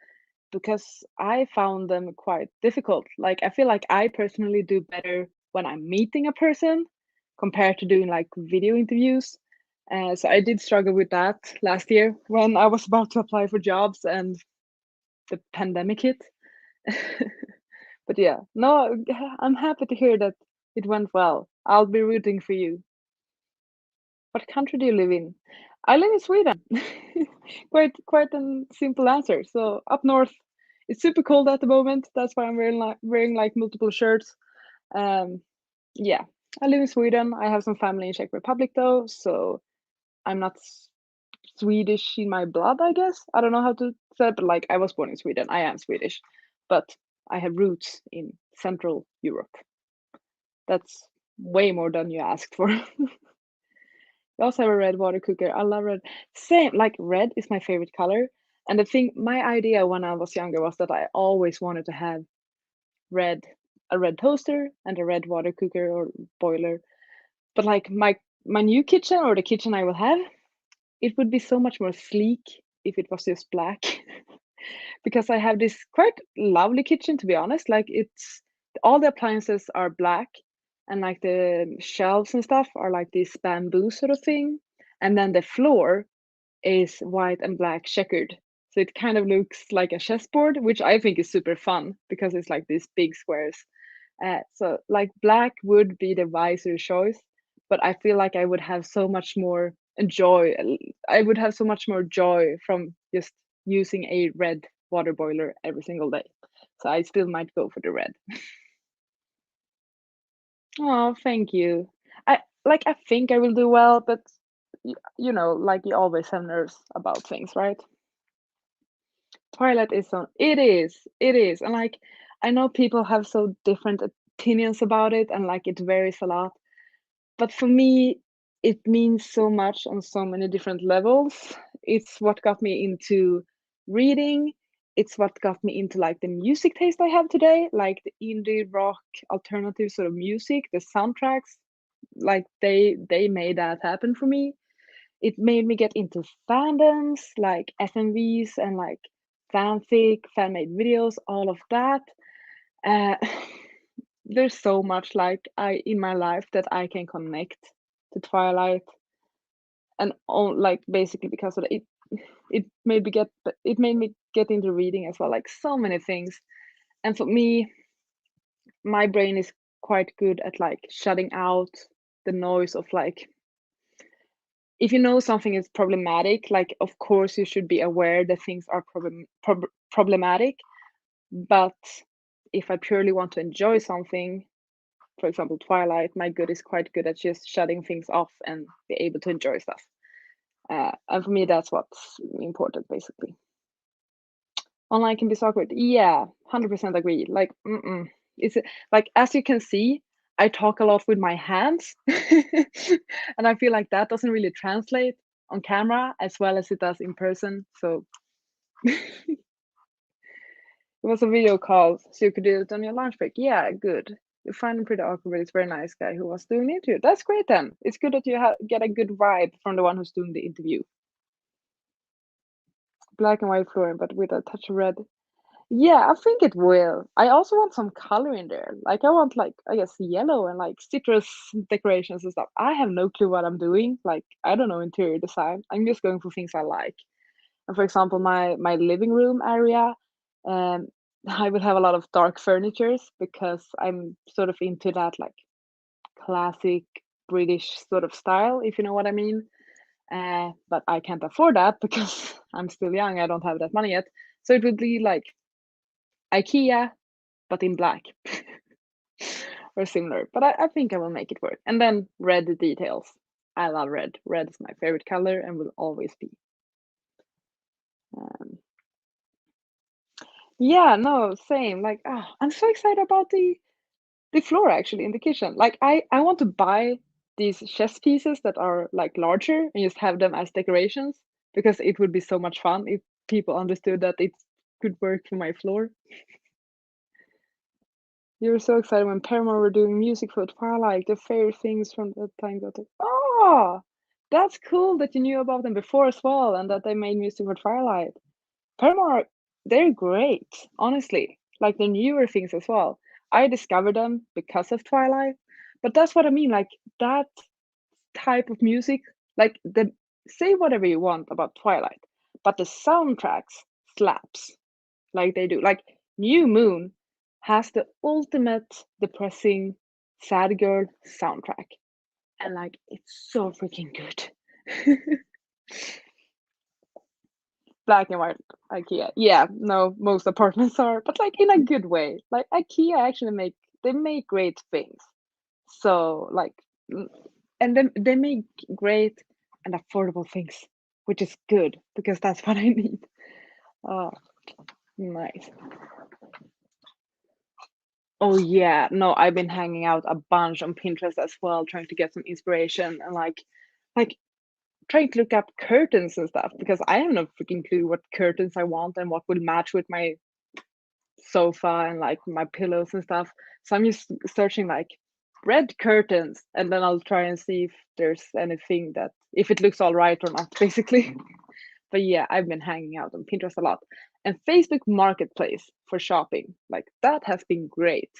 Because I found them quite difficult. Like, I feel like I personally do better when I'm meeting a person compared to doing like video interviews. So I did struggle with that last year when I was about to apply for jobs and the pandemic hit. But yeah, no, I'm happy to hear that it went well. I'll be rooting for you. What country do you live in? I live in Sweden. Quite a simple answer. So up north, it's super cold at the moment. That's why I'm wearing like multiple shirts. Um, yeah, I live in Sweden. I have some family in Czech Republic though, so I'm not Swedish in my blood, I guess. I don't know how to say it, but like I was born in Sweden. I am Swedish, but I have roots in Central Europe. That's way more than you asked for. We also have a red water cooker. I love red. Same, like red is my favorite color. And the thing, my idea when I was younger was that I always wanted to have red, a red toaster and a red water cooker or boiler. But like my new kitchen or the kitchen I will have, it would be so much more sleek if it was just black. Because I have this quite lovely kitchen to be honest. Like, it's all the appliances are black and like the shelves and stuff are like this bamboo sort of thing. And then the floor is white and black checkered. So it kind of looks like a chessboard, which I think is super fun because it's like these big squares. So like black would be the wiser choice, but I feel like I would have so much more enjoy. I would have so much more joy from just using a red water boiler every single day. So I still might go for the red. Oh, thank you. I think I will do well, but like you always have nerves about things, right? Twilight is so it is, and like I know people have so different opinions about it, and like it varies a lot. But for me, it means so much on so many different levels. It's what got me into reading. It's what got me into like the music taste I have today, like the indie rock alternative sort of music, the soundtracks. Like they made that happen for me. It made me get into fandoms like FMVs and like fanfic, fan made videos, all of that. Uh, there's so much like I in my life that I can connect to Twilight, and all like basically because of it. It made me get into reading as well, like so many things. And for me, my brain is quite good at like shutting out the noise of like if you know something is problematic, like of course you should be aware that things are problematic. But if I purely want to enjoy something, for example, Twilight, my good is quite good at just shutting things off and be able to enjoy stuff. And for me, that's what's important, basically. Online can be so awkward. Yeah, 100% agree. Like, it's like as you can see, I talk a lot with my hands, and I feel like that doesn't really translate on camera as well as it does in person. So it was a video call, so you could do it on your lunch break. Yeah, good. You find him pretty awkward, but it's a very nice guy who was doing the interview. That's great then. It's good that you get a good vibe from the one who's doing the interview. Black and white flooring, but with a touch of red. Yeah, I think it will. I also want some color in there. Like I want like I guess yellow and like citrus decorations and stuff. I have no clue what I'm doing. Like I don't know interior design. I'm just going for things I like. And for example, my living room area, um, I will have a lot of dark furnitures because I'm sort of into that like classic British sort of style, if you know what I mean. But I can't afford that because I'm still young. I don't have that money yet. So it would be like IKEA, but in black or similar. But I think I will make it work. And then red details. I love red. Red is my favorite color and will always be. Um, yeah, no, same. Like, I'm so excited about the floor actually in the kitchen. Like, I want to buy these chess pieces that are like larger and just have them as decorations because it would be so much fun if people understood that it could work for my floor. You were so excited when Paramore were doing music for Twilight, the favorite things from that time got it. Oh, that's cool that you knew about them before as well and that they made music for Twilight. Paramore, they're great, honestly. Like the newer things as well. I discovered them because of Twilight, but that's what I mean. Like that type of music, like the say whatever you want about Twilight, but the soundtracks slaps like they do. Like New Moon has the ultimate depressing sad girl soundtrack, and like it's so freaking good. Black and white IKEA. Yeah, no, most apartments are, but like in a good way. Like IKEA actually make great things. So like, mm, and then they make great and affordable things, which is good because that's what I need. Oh, nice. Oh yeah, no, I've been hanging out a bunch on Pinterest as well, trying to get some inspiration and like trying to look up curtains and stuff because I have no freaking clue what curtains I want and what will match with my sofa and like my pillows and stuff. So I'm just searching like red curtains and then I'll try and see if there's anything that if it looks all right or not, basically. But yeah, I've been hanging out on Pinterest a lot. And Facebook Marketplace for shopping. Like that has been great.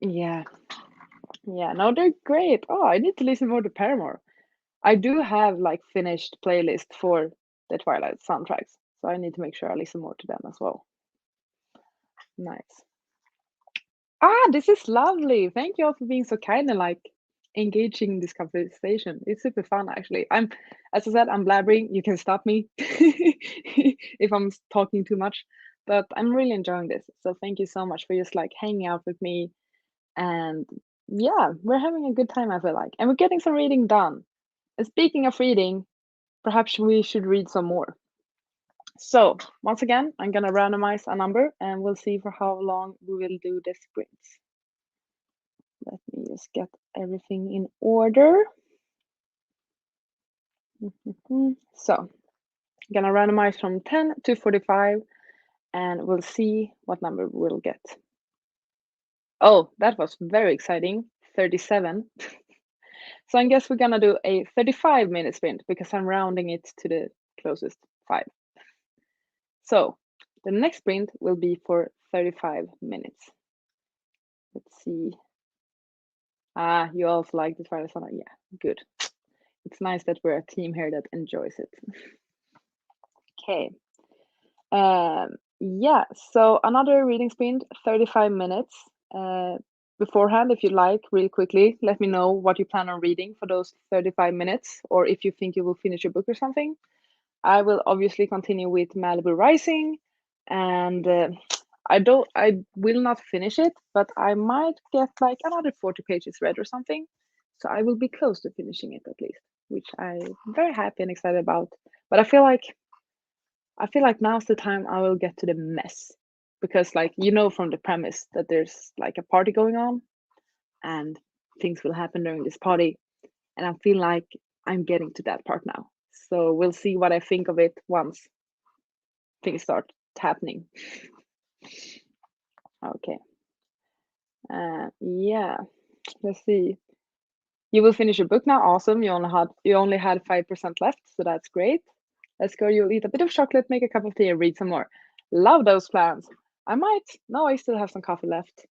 Yeah. Yeah, no, they're great. Oh, I need to listen more to Paramore. I do have like finished playlist for the Twilight soundtracks, so I need to make sure I listen more to them as well. Nice. Ah, this is lovely. Thank you all for being so kind and like engaging in this conversation. It's super fun, actually. As I said, I'm blabbering. You can stop me if I'm talking too much, but I'm really enjoying this. So thank you so much for just like hanging out with me. And yeah, we're having a good time, I feel like, and we're getting some reading done. And speaking of reading, perhaps we should read some more. So once again, I'm gonna randomize a number and we'll see for how long we will do the sprints. Let me just get everything in order. So I'm gonna randomize from 10 to 45 and we'll see what number we'll get. Oh, that was very exciting. 37. So I guess we're gonna do a 35-minute sprint because I'm rounding it to the closest 5. So the next sprint will be for 35 minutes. Let's see. Ah, you also like this readathon. Yeah, good. It's nice that we're a team here that enjoys it. Okay. Yeah, so another reading sprint, 35 minutes. Beforehand, if you like, really quickly, let me know what you plan on reading for those 35 minutes, or if you think you will finish your book or something. I will obviously continue with Malibu Rising, and I will not finish it, but I might get like another 40 pages read or something. So I will be close to finishing it at least, which I'm very happy and excited about. But I feel like now's the time I will get to the mess because like from the premise that there's like a party going on and things will happen during this party, and I feel like I'm getting to that part now. So we'll see what I think of it once things start happening. Okay. Yeah. Let's see. You will finish your book now. Awesome. You only had 5% left, so that's great. Let's go. You'll eat a bit of chocolate, make a cup of tea, and read some more. Love those plans. I might. No, I still have some coffee left.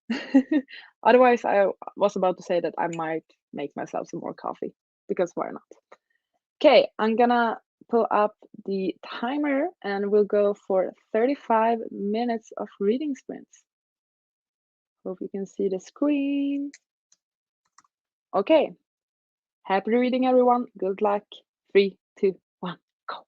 Otherwise, I was about to say that I might make myself some more coffee because why not? Okay, I'm gonna pull up the timer and we'll go for 35 minutes of reading sprints. Hope you can see the screen. Okay, happy reading, everyone. Good luck. 3, 2, 1, go.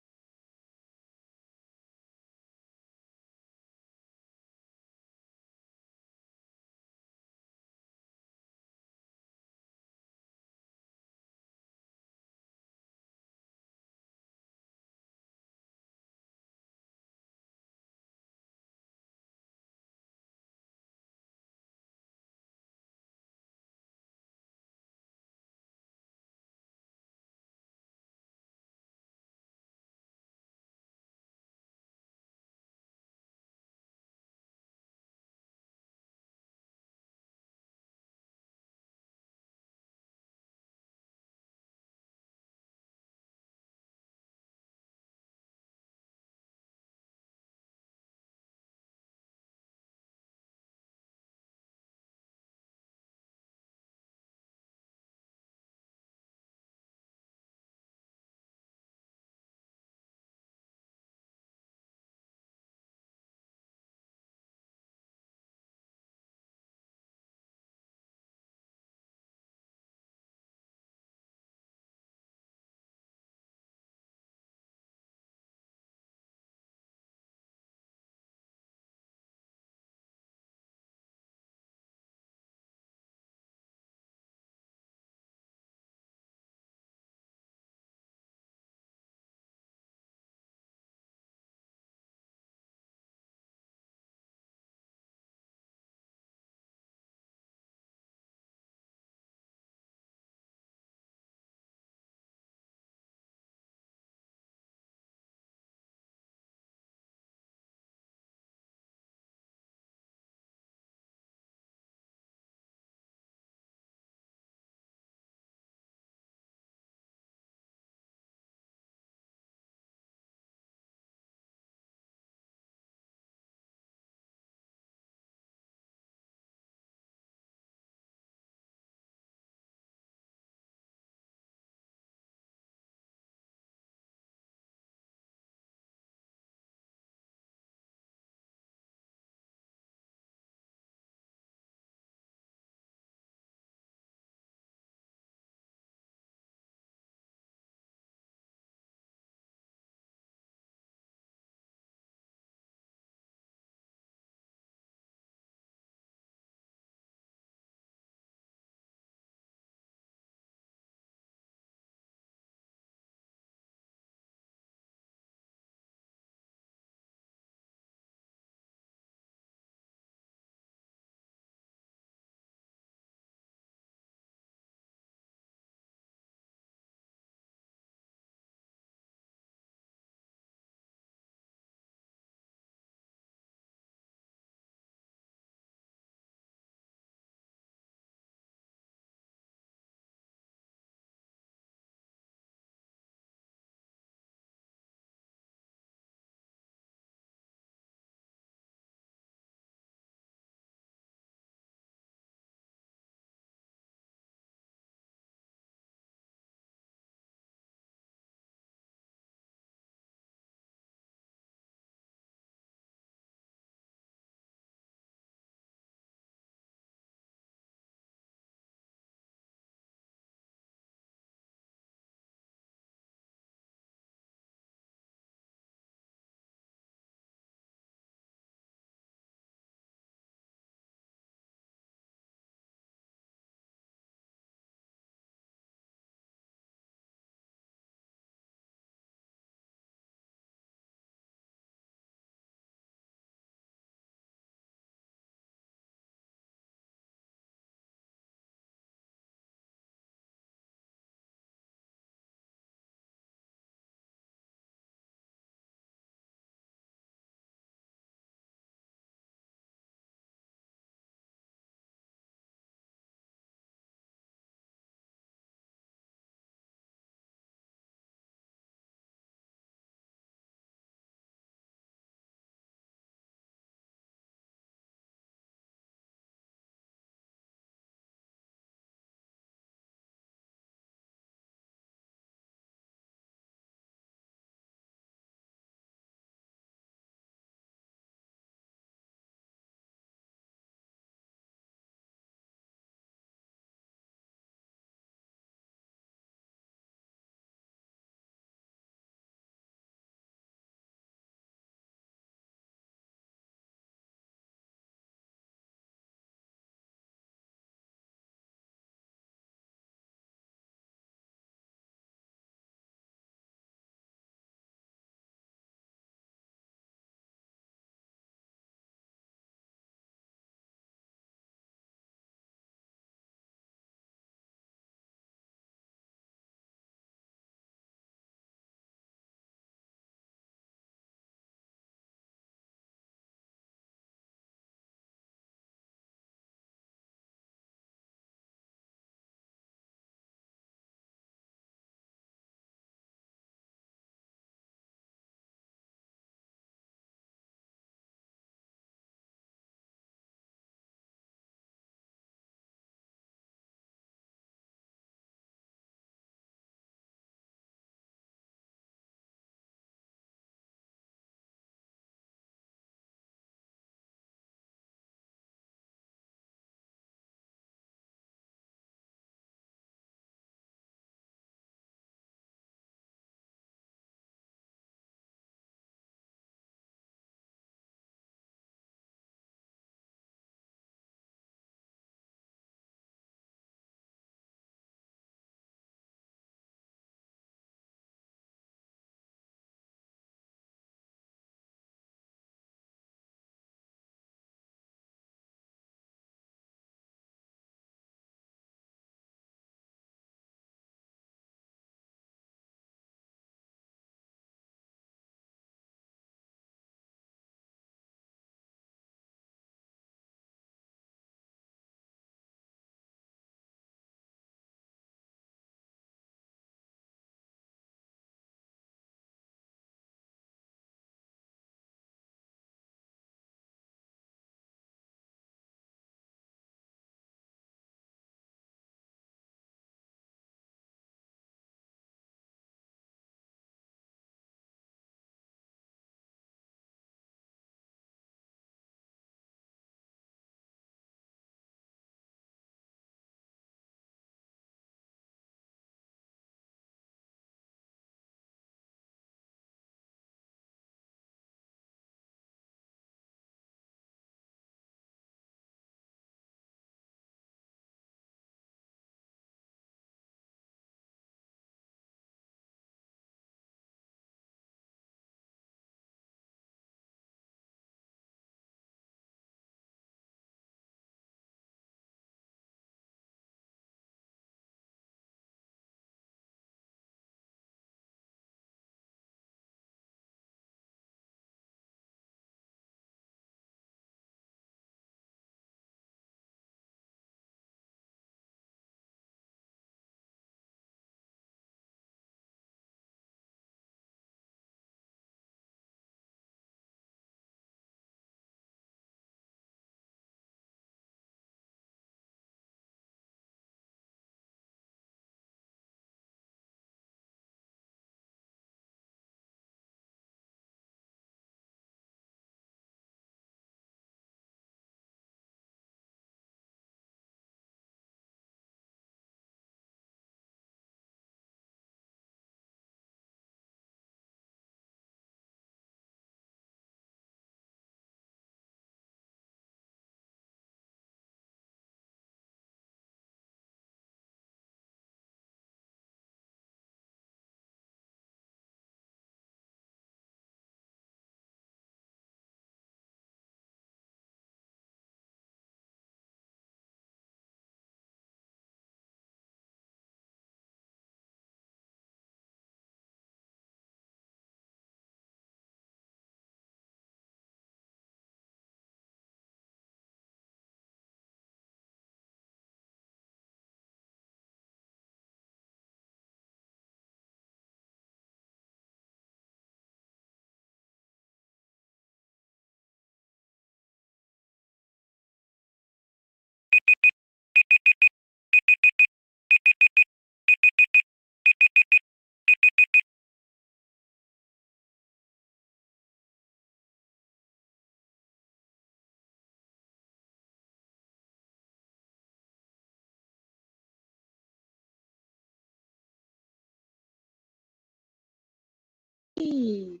Yay!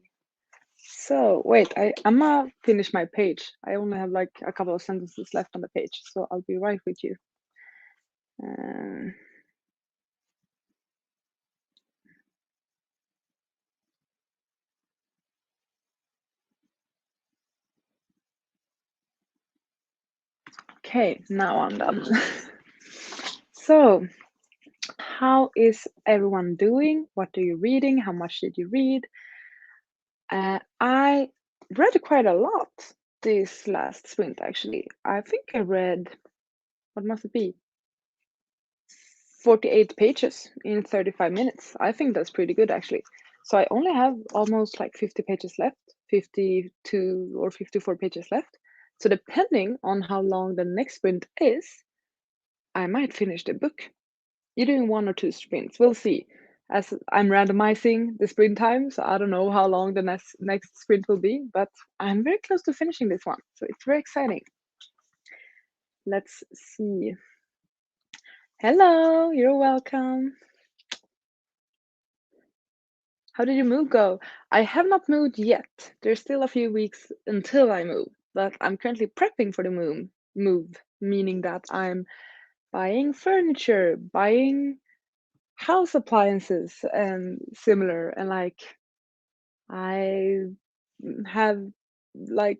So wait, I'm gonna finish my page. I only have like a couple of sentences left on the page, so I'll be right with you. Um, okay, now I'm done. So, how is everyone doing? What are you reading? How much did you read? I read quite a lot this last sprint, actually. I think I read, what must it be? 48 pages in 35 minutes. I think that's pretty good, actually. So I only have almost like 50 pages left, 52 or 54 pages left. So depending on how long the next sprint is, I might finish the book. You're doing 1 or 2 sprints. We'll see. As I'm randomizing the sprint time, so I don't know how long the next sprint will be, but I'm very close to finishing this one. So it's very exciting. Let's see. Hello, you're welcome. How did your move go? I have not moved yet. There's still a few weeks until I move, but I'm currently prepping for the move, meaning that I'm buying furniture, buying house appliances and similar, and like I have like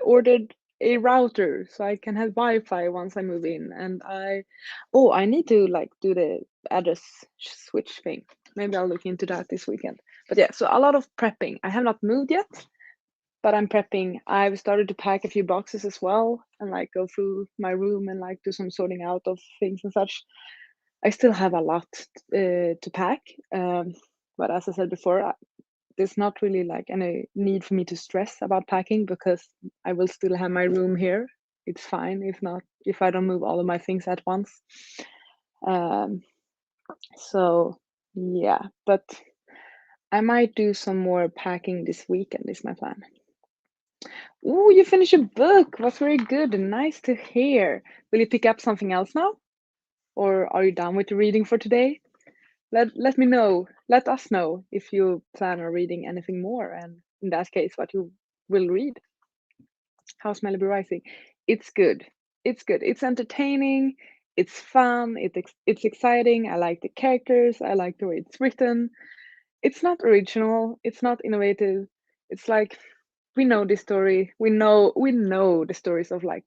ordered a router so I can have Wi-Fi once I move in, and I need to like do the address switch thing. Maybe I'll look into that this weekend. But yeah, so a lot of prepping. I have not moved yet, but I'm prepping. I've started to pack a few boxes as well and like go through my room and like do some sorting out of things and such. I still have a lot to pack, but as I said before, there's not really like any need for me to stress about packing because I will still have my room here. It's fine if I don't move all of my things at once. Um, so yeah, but I might do some more packing this weekend is my plan. Ooh, you finished a book. Was very good and nice to hear. Will you pick up something else now? Or are you done with the reading for today? Let me know. Let us know if you plan on reading anything more, and in that case, what you will read. How's Malibu Rising? It's good. It's good. It's entertaining. It's fun. It's exciting. I like the characters. I like the way it's written. It's not original. It's not innovative. It's like we know this story. We know the stories of like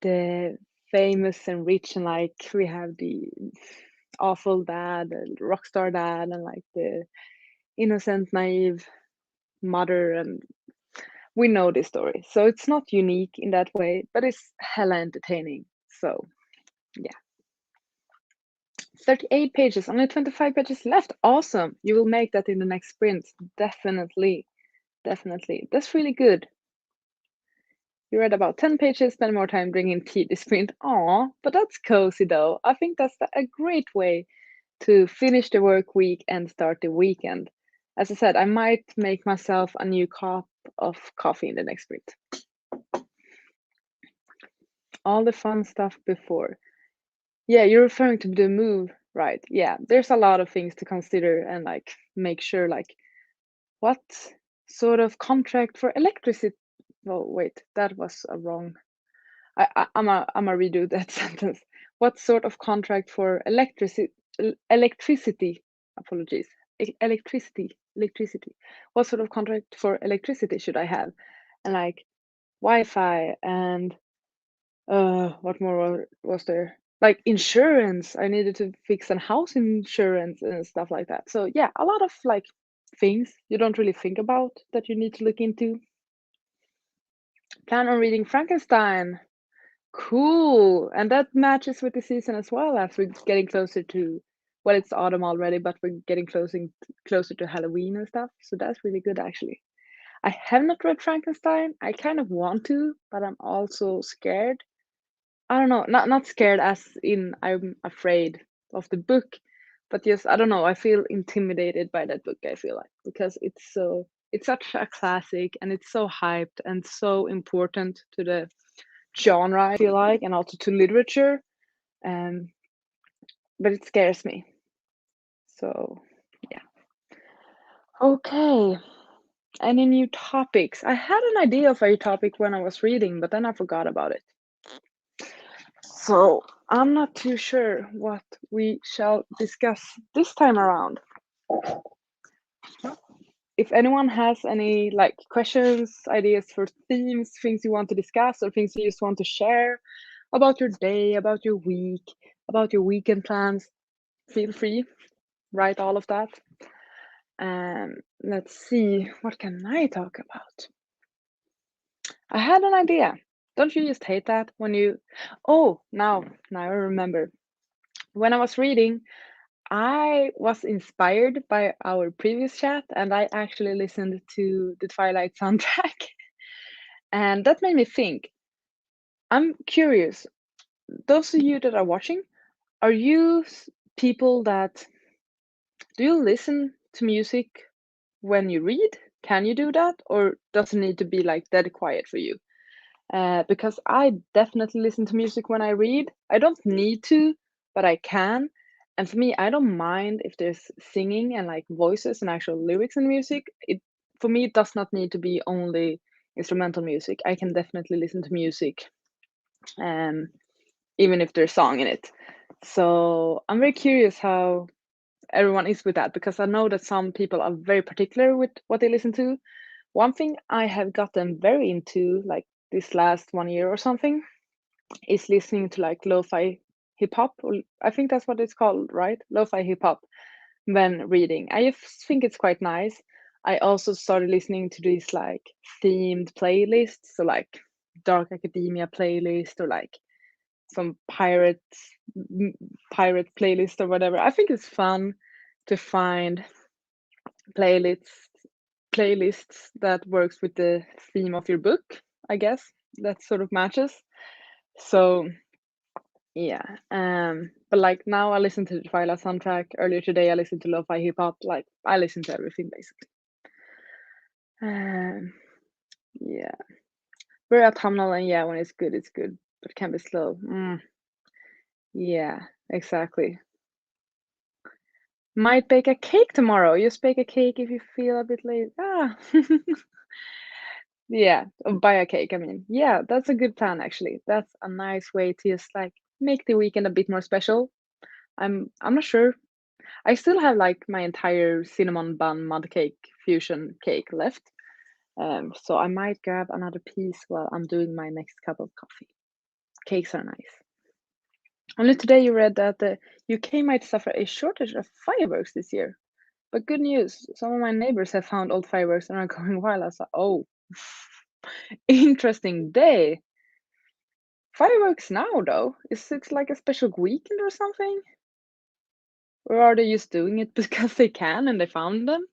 the famous and rich, and like we have the awful dad, the rock star dad, and like the innocent, naive mother, and we know this story. So it's not unique in that way, but it's hella entertaining. So yeah. 38 pages, only 25 pages left. Awesome. You will make that in the next sprint. Definitely. Definitely. That's really good. You read about 10 pages, spend more time drinking tea this sprint. Aw, but that's cozy though. I think that's a great way to finish the work week and start the weekend. As I said, I might make myself a new cup of coffee in the next sprint. All the fun stuff before. Yeah, you're referring to the move, right? Yeah, there's a lot of things to consider and like make sure like what sort of contract for electricity. Oh, wait, that was a wrong. I'm a redo that sentence. What sort of contract for electricity? Apologies. Electricity. What sort of contract for electricity should I have? And like Wi-Fi and what more was there? Like insurance. I needed to fix an house insurance and stuff like that. So yeah, a lot of like things you don't really think about that you need to look into. Plan on reading Frankenstein. Cool. And that matches with the season as well as we're getting closer to, well, it's autumn already, but we're getting closer to Halloween and stuff. So that's really good actually. I have not read Frankenstein. I kind of want to, but I'm also scared. I don't know, not scared as in I'm afraid of the book, but just I don't know, I feel intimidated by that book, I feel like, because it's such a classic and it's so hyped and so important to the genre, I feel like, and also to literature. Um, but it scares me. So yeah. Okay. Any new topics? I had an idea of a topic when I was reading, but then I forgot about it. So I'm not too sure what we shall discuss this time around. If anyone has any like questions, ideas for themes, things you want to discuss, or things you just want to share about your day, about your week, about your weekend plans, feel free. Write all of that. Let's see, what can I talk about? I had an idea. Don't you just hate that when you? Oh, now I remember. When I was reading, I was inspired by our previous chat, and I actually listened to the Twilight soundtrack, and that made me think. I'm curious. Those of you that are watching, are you people that do you listen to music when you read? Can you do that, or does it need to be like dead quiet for you? Because I definitely listen to music when I read. I don't need to, but I can. And for me, I don't mind if there's singing and like voices and actual lyrics in music. It for me, it does not need to be only instrumental music. I can definitely listen to music, um, even if there's song in it. So I'm very curious how everyone is with that because I know that some people are very particular with what they listen to. One thing I have gotten very into, like this last 1 year or something, is listening to like lo-fi hip hop. Or I think that's what it's called, right? Lo-fi hip hop when reading. I just think it's quite nice. I also started listening to these like themed playlists, so like Dark Academia playlist or like some pirate playlist or whatever. I think it's fun to find playlists playlists that works with the theme of your book, I guess. That sort of matches. So yeah. But like now I listen to the Twilight soundtrack. Earlier today I listened to lo-fi hip hop. Like I listen to everything basically. Um yeah. Very autumnal and yeah, when it's good, but it can be slow. Yeah, exactly. Might bake a cake tomorrow. Just bake a cake if you feel a bit late. Ah. Yeah, or buy a cake, I mean. Yeah, that's a good plan actually. That's a nice way to just like make the weekend a bit more special. I'm not sure. I still have like my entire cinnamon bun mud cake fusion cake left. So I might grab another piece while I'm doing my next cup of coffee. Cakes are nice. Only today you read that the UK might suffer a shortage of fireworks this year. But good news, some of my neighbors have found old fireworks and are going wild. I was like, oh, interesting day. Fireworks now, though? Is it like a special weekend or something? Or are they just doing it because they can and they found them?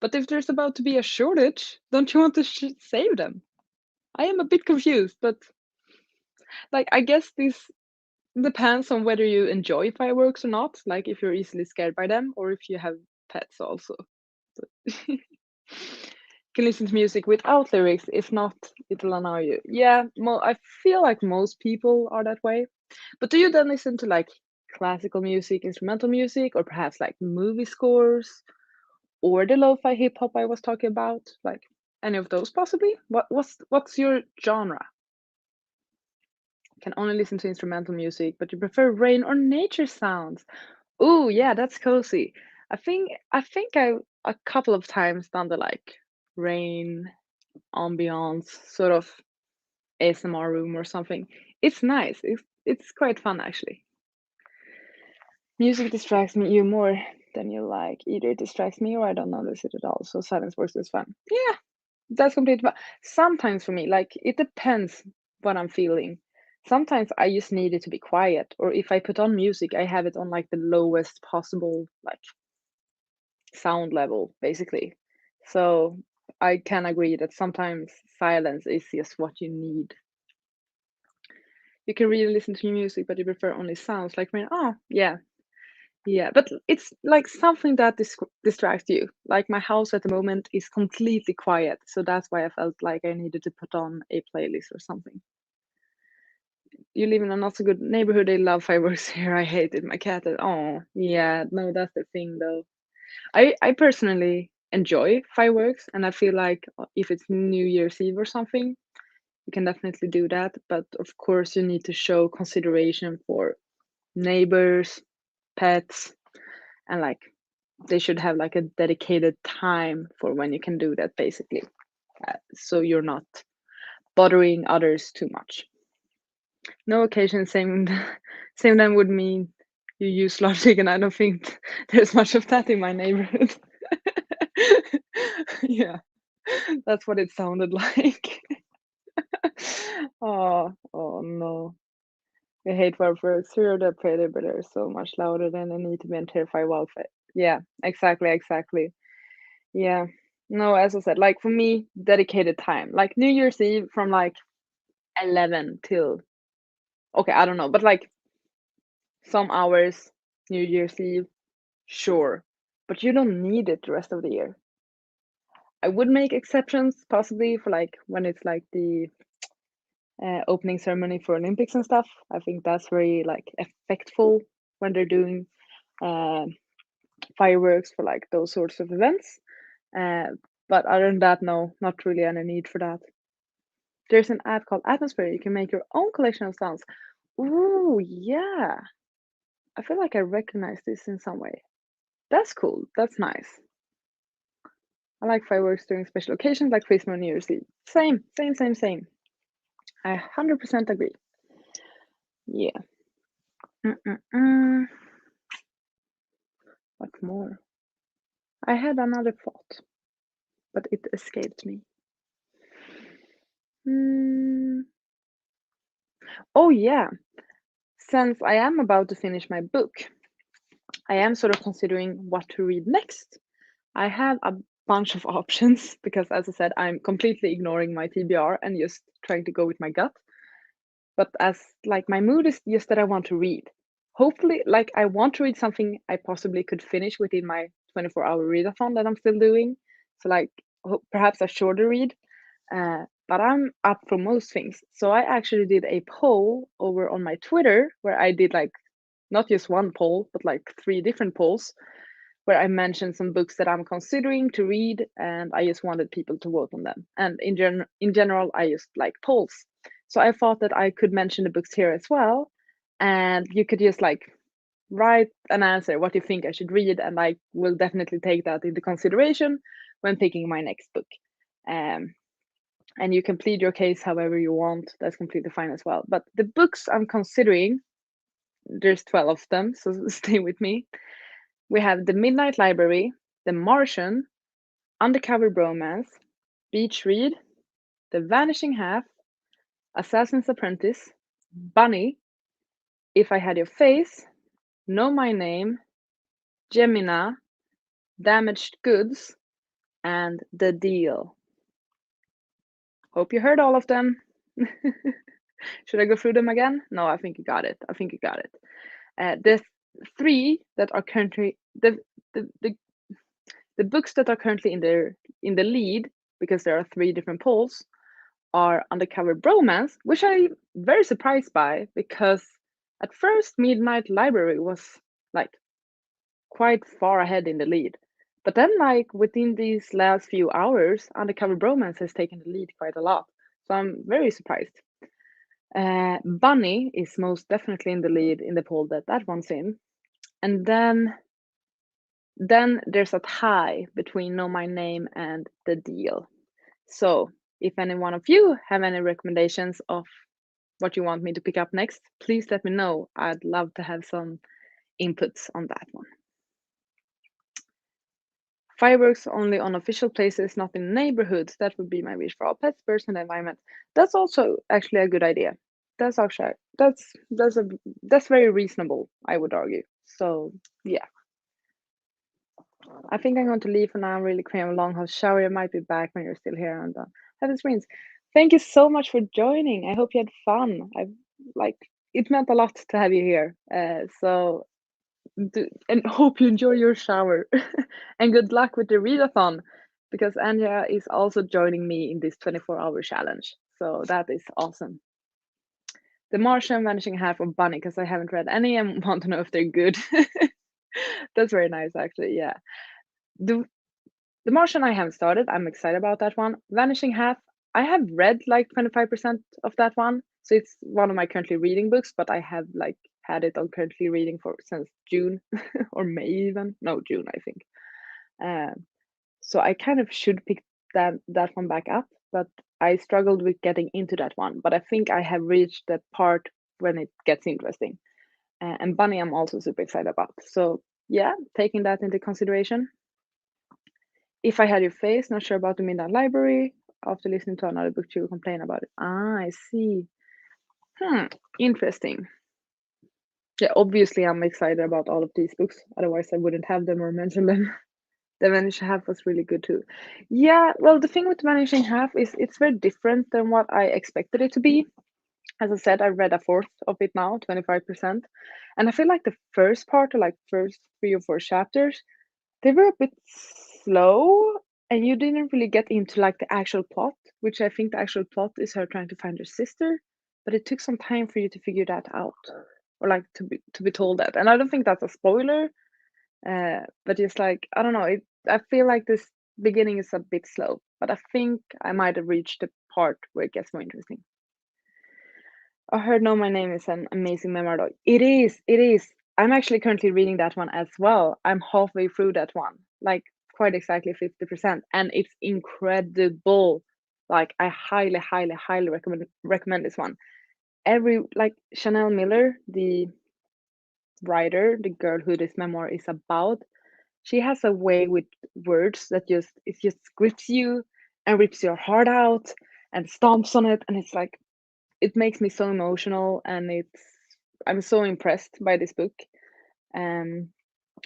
But if there's about to be a shortage, don't you want to save them? I am a bit confused, but like I guess this depends on whether you enjoy fireworks or not, like if you're easily scared by them or if you have pets also. You can listen to music without lyrics. If not, it'll annoy you. Yeah, I feel like most people are that way. But do you then listen to like classical music, instrumental music, or perhaps like movie scores, or the lo-fi hip hop I was talking about? Like any of those possibly? What's your genre? Can only listen to instrumental music, but you prefer rain or nature sounds. Oh yeah, that's cozy. I think I a couple of times done the like rain ambiance sort of ASMR room or something. It's nice. It's quite fun actually. Music distracts me you more than you like. Either it distracts me or I don't notice it at all. So silence works as fun. Yeah, that's completely fine. Sometimes for me, like it depends what I'm feeling. Sometimes I just need it to be quiet, or if I put on music, I have it on like the lowest possible like sound level, basically. So I can agree that sometimes silence is just what you need. You can really listen to music, but you prefer only sounds. Like, when, oh, yeah, yeah. But it's like something that distracts you. Like, my house at the moment is completely quiet. So that's why I felt like I needed to put on a playlist or something. You live in a not so good neighborhood. They love fireworks here. I hate it. My cat is, oh, yeah. No, that's the thing, though. I personally enjoy fireworks, and I feel like if it's New Year's Eve or something, you can definitely do that. But of course, you need to show consideration for neighbors, pets, and like they should have like a dedicated time for when you can do that, basically, so you're not bothering others too much. No occasion, same same then would mean you use logic, and I don't think there's much of that in my neighborhood. Yeah, that's what it sounded like. Oh no. I hate fireworks. Here they're pretty, but they're so much louder than they need to be and terrify wildfire. Yeah, exactly, exactly. Yeah. No, as I said, like for me, dedicated time. Like New Year's Eve from like 11 till, okay, I don't know, but like some hours, New Year's Eve, sure. But you don't need it the rest of the year. I would make exceptions possibly for like when it's like the opening ceremony for Olympics and stuff. I think that's very like effectful when they're doing uh, fireworks for like those sorts of events. Uh, but other than that, no, not really any need for that. There's an app called Atmosphere. You can make your own collection of sounds. Ooh, yeah. I feel like I recognize this in some way. That's cool. That's nice. I like fireworks during special occasions like Christmas and New Year's Eve. Same, same, same, same. I 100% agree. Yeah. Mm-mm-mm. What more? I had another thought, but it escaped me. Mm. Oh, yeah. Since I am about to finish my book, I am sort of considering what to read next. I have a bunch of options because, as I said, I'm completely ignoring my TBR and just trying to go with my gut. But as like my mood is just that I want to read. Hopefully, like I want to read something I possibly could finish within my 24-hour readathon that I'm still doing. So like perhaps a shorter read. But I'm up for most things. So I actually did a poll over on my Twitter where I did like not just one poll, but like three different polls where I mentioned some books that I'm considering to read, and I just wanted people to vote on them. And in general, I just like polls. So I thought that I could mention the books here as well, and you could just like write an answer what you think I should read, and I will definitely take that into consideration when picking my next book. Um, and you can plead your case however you want. That's completely fine as well. But the books I'm considering, there's 12 of them, so stay with me. We have The Midnight Library, The Martian, Undercover Bromance, Beach Read, The Vanishing Half, Assassin's Apprentice, Bunny, If I Had Your Face, Know My Name, Gemina, Damaged Goods, and The Deal. Hope you heard all of them. Should I go through them again? No, I think you got it. I think you got it. The three that are currently the books that are currently in the lead, because there are three different polls, are Undercover Bromance, which I'm very surprised by because at first Midnight Library was like quite far ahead in the lead. But then like within these last few hours, Undercover Bromance has taken the lead quite a lot. So I'm very surprised. Bunny is most definitely in the lead in the poll that one's in. And then there's a tie between Know My Name and The Deal. So if any one of you have any recommendations of what you want me to pick up next, please let me know. I'd love to have some inputs on that one. Fireworks only on official places, not in neighborhoods. That would be my wish for all pets, birds, and the environment. That's also actually a good idea. That's actually that's very reasonable, I would argue. So yeah. I think I'm going to leave for now. I'm really craving a long hot shower. I might be back when you're still here and have the screens. Thank you so much for joining. I hope you had fun. I like it meant a lot to have you here. And hope you enjoy your shower. And good luck with the readathon, because Anja is also joining me in this 24-hour challenge. So that is awesome. The Martian, Vanishing Half, of Bunny, because I haven't read any and want to know if they're good. That's very nice, actually. Yeah. The The Martian I haven't started. I'm excited about that one. Vanishing Half, I have read like 25% of that one. So it's one of my currently reading books, but I have like had it on currently reading for since June or May even. No, June, I think. So I kind of should pick that one back up, but I struggled with getting into that one. But I think I have reached that part when it gets interesting. And Bunny, I'm also super excited about. So yeah, taking that into consideration. If I Had Your Face, not sure about the Midnight Library. After listening to another book, you complain about it. Ah, I see. Interesting. Yeah, obviously I'm excited about all of these books. Otherwise, I wouldn't have them or mention them. The Vanishing Half was really good too. Yeah, well, the thing with Vanishing Half is it's very different than what I expected it to be. As I said, I read a fourth of it now, 25%. And I feel like the first part, or like first 3 or 4 chapters, they were a bit slow and you didn't really get into like the actual plot, which I think the actual plot is her trying to find her sister, but it took some time for you to figure that out or like to be told that. And I don't think that's a spoiler, but just like I don't know, I feel like this beginning is a bit slow, but I think I might have reached the part where it gets more interesting. I heard Know My Name is an amazing memoir. It is, it is. I'm actually currently reading that one as well. I'm halfway through that one, like quite exactly 50%, and it's incredible. Like I highly, highly, highly recommend this one. Every like Chanel Miller, the writer, the girl who this memoir is about, she has a way with words that just grips you and rips your heart out and stomps on it, and it's like it makes me so emotional, and I'm so impressed by this book. Um,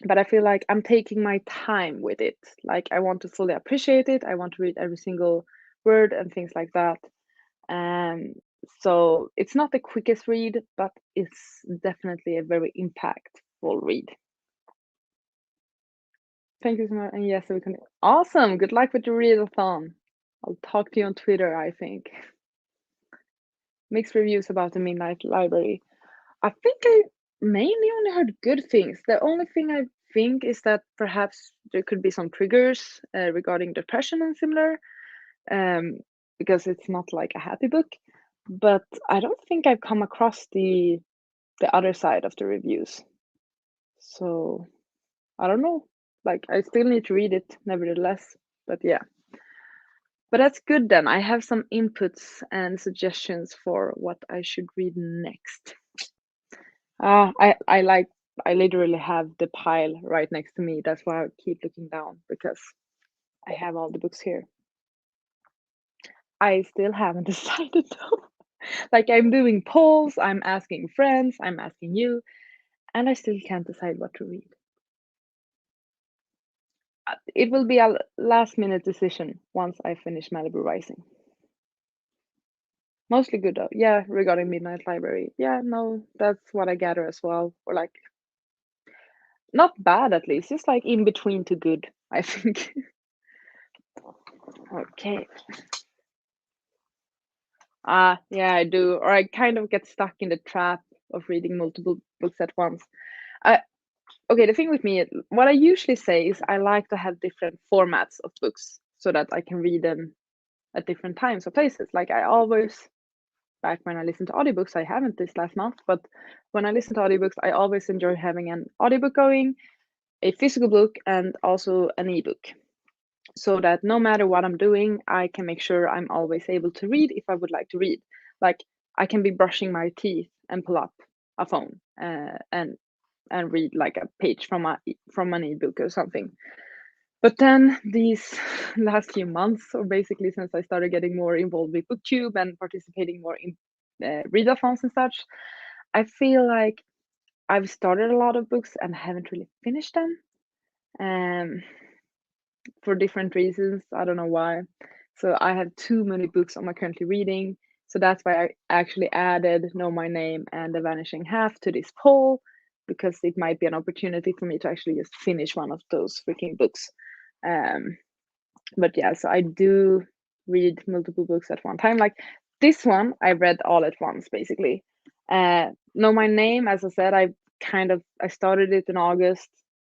but I feel like I'm taking my time with it. Like I want to fully appreciate it. I want to read every single word and things like that. Um, so it's not the quickest read, but it's definitely a very impactful read. Thank you so much. And yes, we can. Awesome. Good luck with your readathon. I'll talk to you on Twitter, I think. Mixed reviews about the Midnight Library. I think I mainly only heard good things. The only thing I think is that perhaps there could be some triggers regarding depression and similar, um, because it's not like a happy book. But I don't think I've come across the other side of the reviews. So I don't know. Like I still need to read it, nevertheless. But yeah. But that's good then. I have some inputs and suggestions for what I should read next. I literally have the pile right next to me. That's why I keep looking down because I have all the books here. I still haven't decided though. Like I'm doing polls, I'm asking friends, I'm asking you, and I still can't decide what to read. It will be a last minute decision once I finish Malibu Rising. Mostly good though. Yeah, regarding Midnight Library. Yeah, no, that's what I gather as well. Or like not bad at least, just like in between to good, I think. Okay. Yeah, I do. Or I kind of get stuck in the trap of reading multiple books at once. I Okay, the thing with me, what I usually say is I like to have different formats of books so that I can read them at different times or places. Like I always, back when I listen to audiobooks, I haven't this last month, but when I listen to audiobooks, I always enjoy having an audiobook going, a physical book, and also an ebook. So that no matter what I'm doing, I can make sure I'm always able to read if I would like to read. Like I can be brushing my teeth and pull up a phone and read like a page from an ebook or something. But then these last few months, or basically since I started getting more involved with BookTube and participating more in readathons and such, I feel like I've started a lot of books and haven't really finished them. Um, for different reasons. I don't know why. So I have too many books I'm currently reading. So that's why I actually added Know My Name and The Vanishing Half to this poll, because it might be an opportunity for me to actually just finish one of those freaking books. Um, but yeah, so I do read multiple books at one time. Like this one, I read all at once, basically. Know My Name, as I said, I started it in August,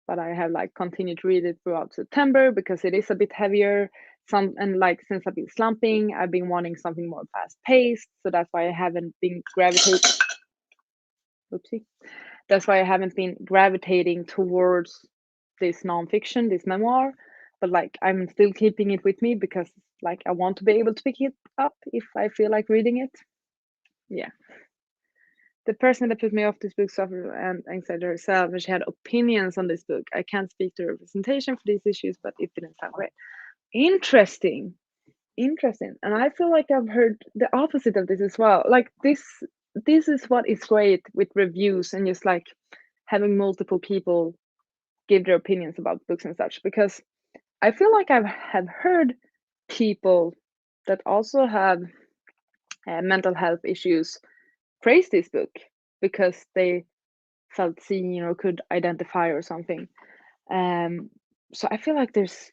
but I have like continued to read it throughout September because it is a bit heavier. And like since I've been slumping, I've been wanting something more fast paced. So that's why I haven't been gravitating. Oopsie. That's why I haven't been gravitating towards this nonfiction, this memoir. But like I'm still keeping it with me because like I want to be able to pick it up if I feel like reading it. Yeah. The person that put me off this book suffered and anxiety herself, and she had opinions on this book. I can't speak to representation for these issues, but it didn't sound great. Interesting. Interesting. And I feel like I've heard the opposite of this as well. Like this is what is great with reviews and just like having multiple people give their opinions about books and such, because I feel like I have heard people that also have mental health issues praise this book because they felt seen or could identify or something. Um, so I feel like there's,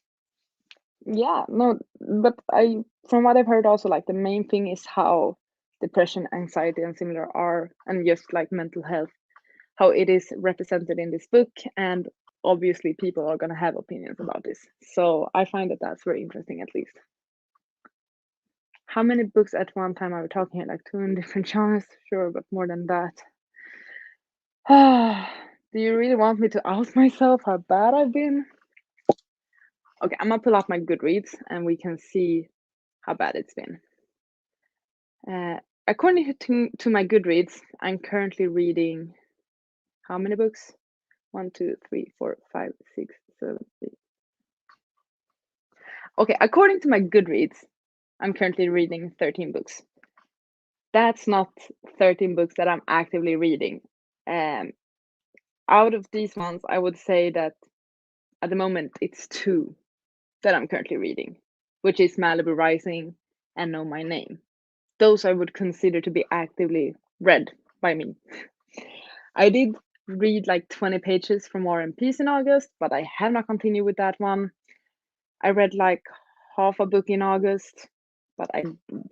yeah, no, but I, from what I've heard, also like the main thing is how depression, anxiety, and similar are, and just like mental health, how it is represented in this book. And obviously, people are going to have opinions about this. So I find that that's very interesting, at least. How many books at one time are we talking here? Like two in different genres? Sure, but more than that. Do you really want me to out myself how bad I've been? Okay, I'm gonna pull up my Goodreads and we can see how bad it's been. According to my Goodreads, I'm currently reading how many books? 1, 2, 3, 4, 5, 6, 7, 8. Okay, according to my Goodreads, I'm currently reading 13 books. That's not 13 books that I'm actively reading. Out of these ones, I would say that at the moment it's 2 that I'm currently reading, which is Malibu Rising and Know My Name. Those I would consider to be actively read by me. I did read like 20 pages from War and Peace in August, but I have not continued with that one. I read like half a book in August, but I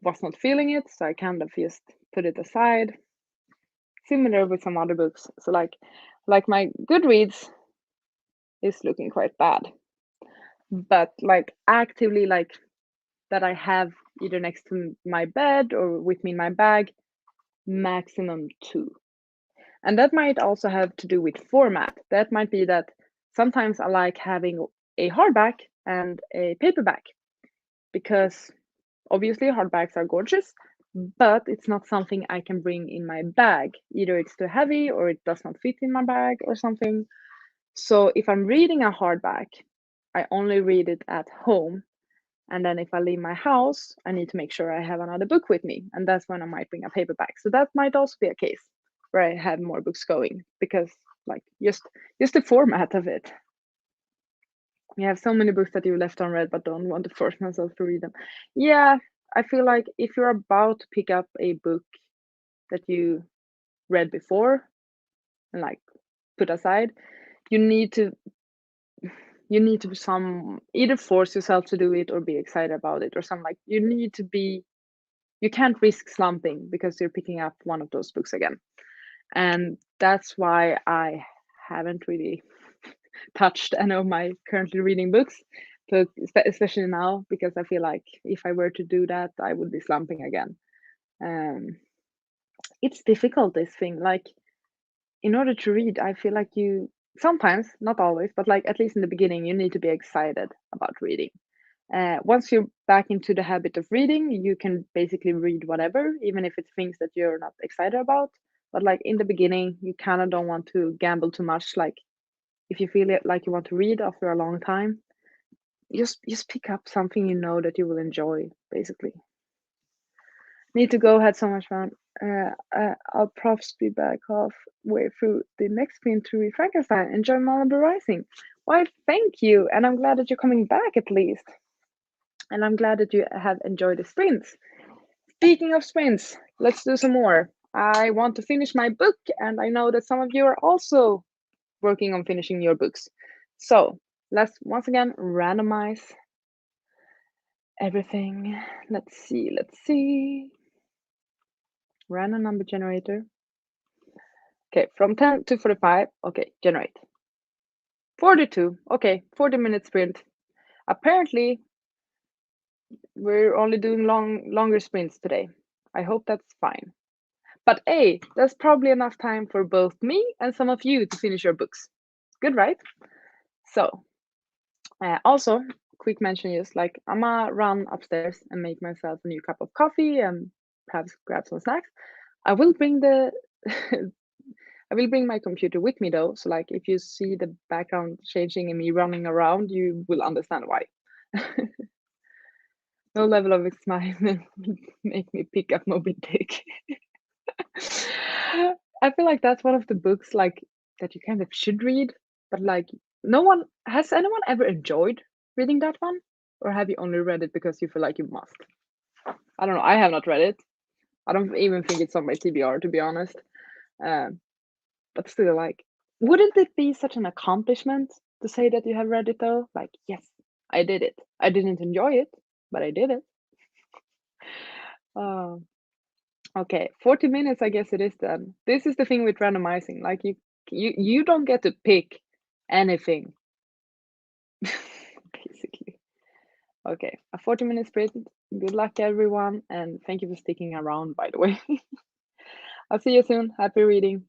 was not feeling it, so I kind of just put it aside. Similar with some other books. So like my Goodreads is looking quite bad. But like actively like that I have either next to my bed or with me in my bag, maximum 2. And that might also have to do with format. That might be that sometimes I like having a hardback and a paperback because obviously hardbacks are gorgeous, but it's not something I can bring in my bag. Either it's too heavy or it does not fit in my bag or something. So if I'm reading a hardback, I only read it at home. And then if I leave my house, I need to make sure I have another book with me. And that's when I might bring a paperback. So that might also be a case where I have more books going because like just the format of it. You have so many books that you left unread but don't want to force myself to read them. Yeah, I feel like if you're about to pick up a book that you read before and like put aside, you need to some either force yourself to do it or be excited about it or something. Like you can't risk slumping because you're picking up one of those books again. And that's why I haven't really touched any of my currently reading books, but especially now because I feel like if I were to do that, I would be slumping again. It's difficult, this thing. Like in order to read, I feel like you sometimes, not always, but like at least in the beginning, you need to be excited about reading. Once you're back into the habit of reading, you can basically read whatever, even if it's things that you're not excited about. But like in the beginning, you kind of don't want to gamble too much. Like if you feel it like you want to read after a long time, just pick up something you know that you will enjoy, basically. Need to go, had so much fun. I'll perhaps be back halfway through the next sprint to read Frankenstein. Enjoy Malibu Rising. Why, thank you. And I'm glad that you're coming back at least. And I'm glad that you have enjoyed the sprints. Speaking of sprints, let's do some more. I want to finish my book, and I know that some of you are also working on finishing your books. So let's once again randomize everything. Let's see. Random number generator. Okay, from 10 to 45. Okay, generate. 42. Okay, 40-minute sprint. Apparently, we're only doing longer sprints today. I hope that's fine. But hey, there's probably enough time for both me and some of you to finish your books. Good, right? So, also, quick mention is like I'm gonna run upstairs and make myself a new cup of coffee and perhaps grab some snacks. I will bring the I will bring my computer with me though, so like if you see the background changing and me running around, you will understand why. No level of excitement will make me pick up Moby Dick. I feel like that's one of the books like that you kind of should read, but like no one has anyone ever enjoyed reading that one? Or have you only read it because you feel like you must? I don't know. I have not read it. I don't even think it's on my TBR to be honest. Um, but still, like, wouldn't it be such an accomplishment to say that you have read it though? Like, yes, I did it. I didn't enjoy it, but I did it. Uh, okay, 40 minutes, I guess it is then. This is the thing with randomizing. Like, you don't get to pick anything, basically. Okay, a 40-minute sprint. Good luck, everyone, and thank you for sticking around, by the way. I'll see you soon. Happy reading.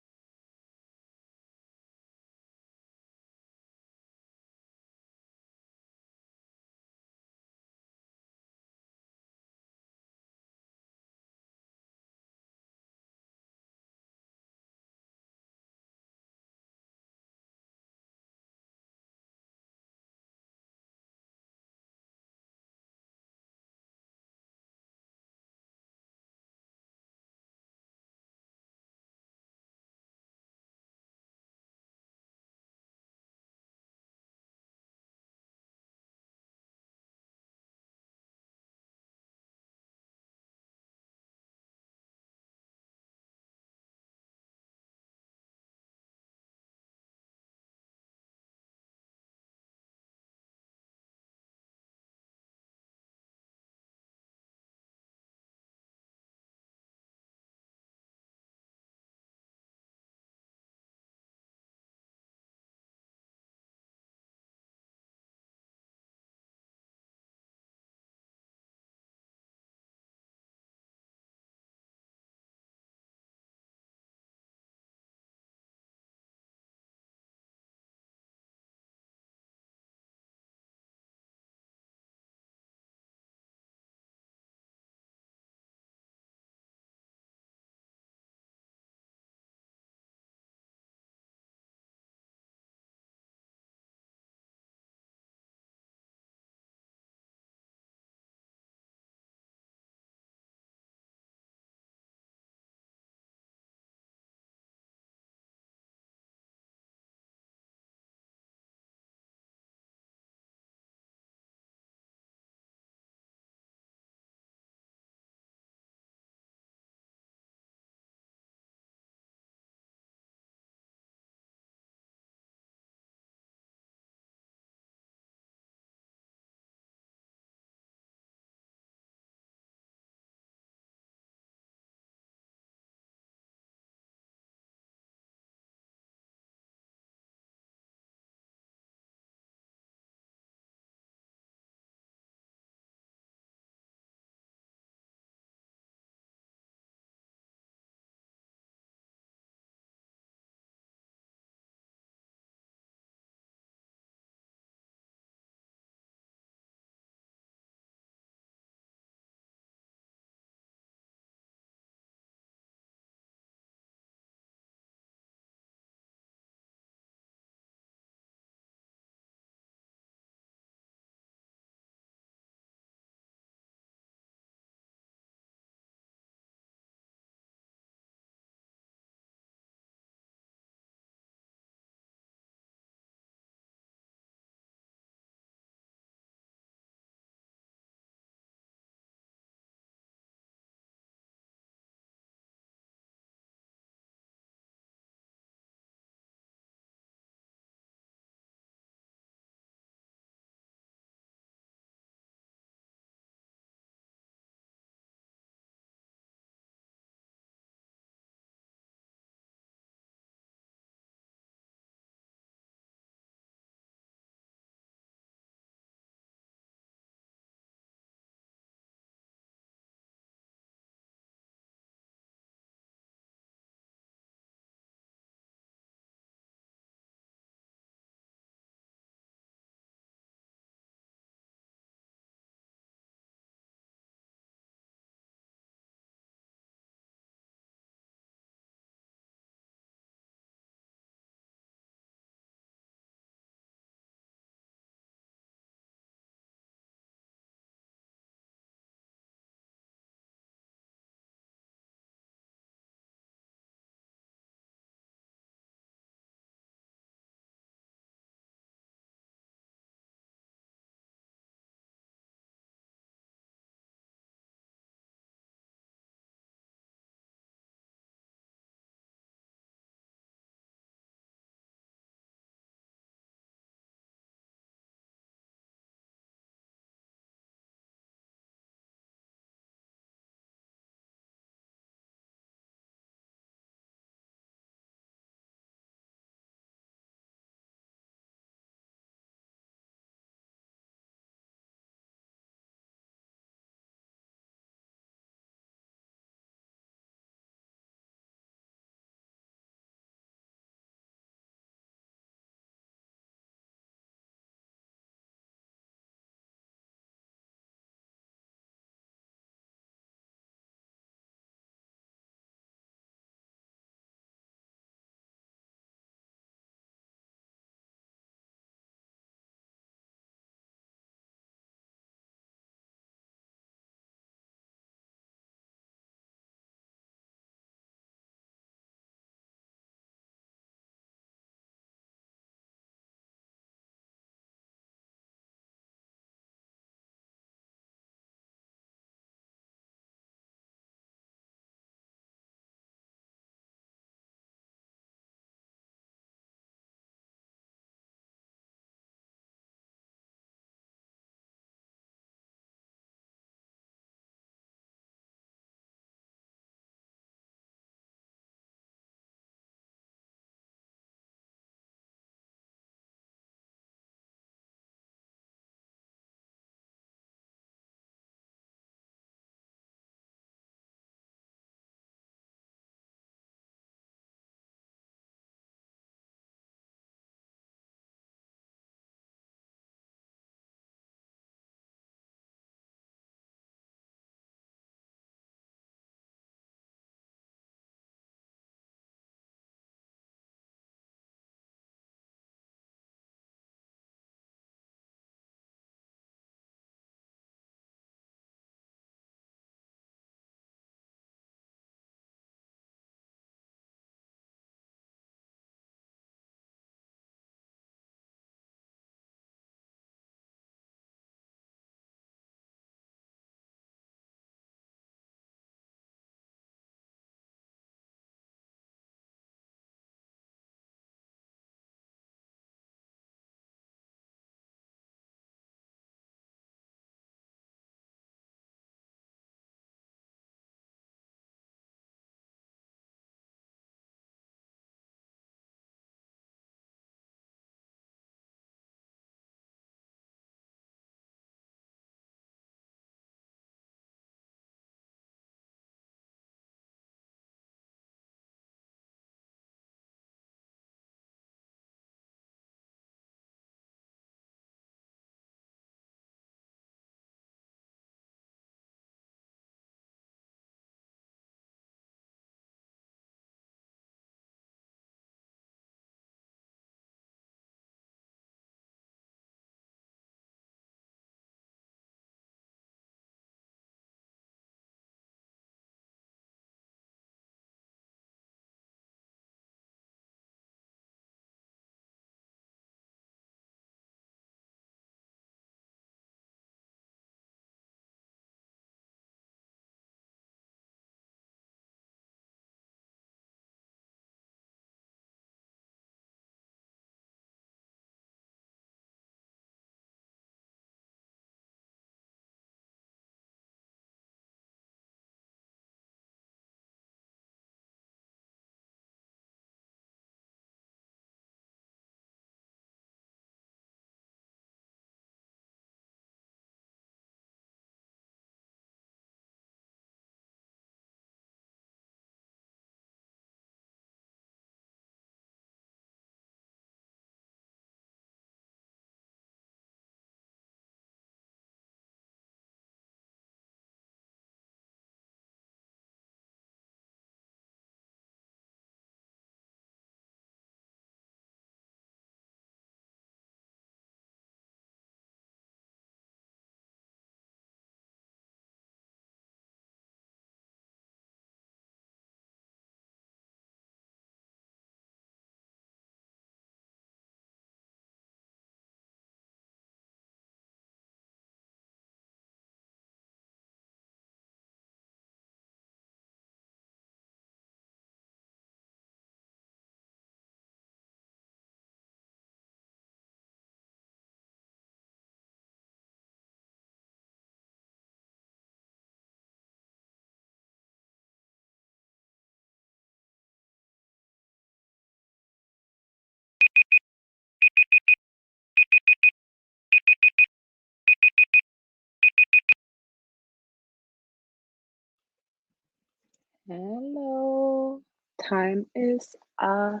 Hello. Time is up.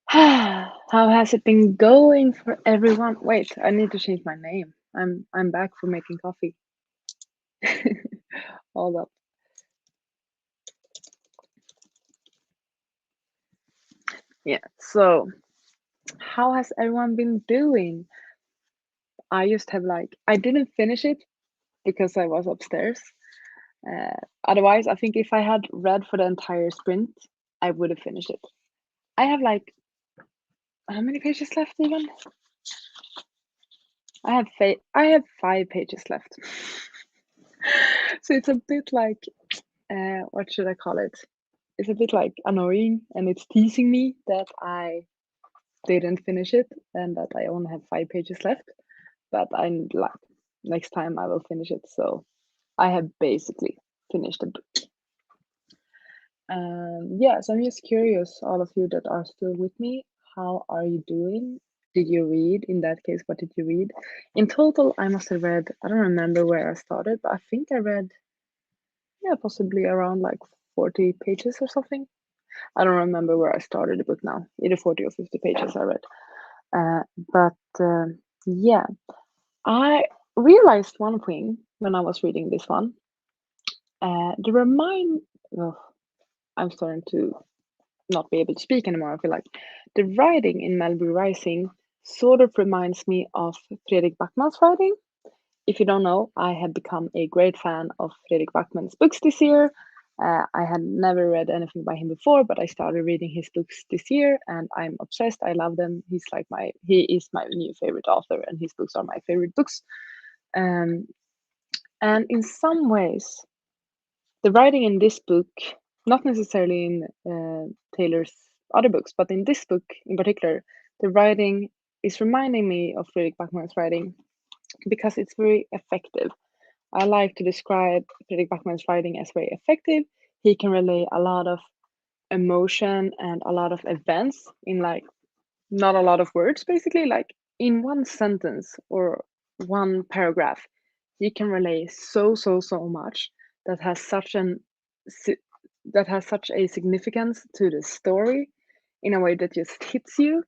How has it been going for everyone? Wait, I need to change my name. I'm back for making coffee. Hold up. Yeah. So, how has everyone been doing? I just have I didn't finish it because I was upstairs. Otherwise, I think if I had read for the entire sprint, I would have finished it. I have how many pages left even? I have 5 pages left. So it's a bit what should I call it? It's a bit annoying and it's teasing me that I didn't finish it and that I only have 5 pages left. But I'm next time I will finish it. So I have basically finished the book. Yeah, so I'm just curious, all of you that are still with me, how are you doing? Did you read? In that case, what did you read? In total, I must have read, I don't remember where I started, but I think I read, yeah, possibly around 40 pages or something. I don't remember where I started the book now, either 40 or 50 pages I read. But yeah, I realized one thing when I was reading this one. The remind, oh, I'm starting to not be able to speak anymore. I feel like the writing in Malibu Rising sort of reminds me of Fredrik Backman's writing. If you don't know, I have become a great fan of Fredrik Backman's books this year. I had never read anything by him before, but I started reading his books this year, and I'm obsessed. I love them. He is my new favorite author, and his books are my favorite books. Um, and in some ways, the writing in this book, not necessarily in Taylor's other books, but in this book in particular, the writing is reminding me of Fredrik Backman's writing because it's very effective. I like to describe Fredrik Backman's writing as very effective. He can relay a lot of emotion and a lot of events in not a lot of words, basically, like in one sentence or one paragraph. He can relay so much that has such an si- that has such a significance to the story in a way that just hits you.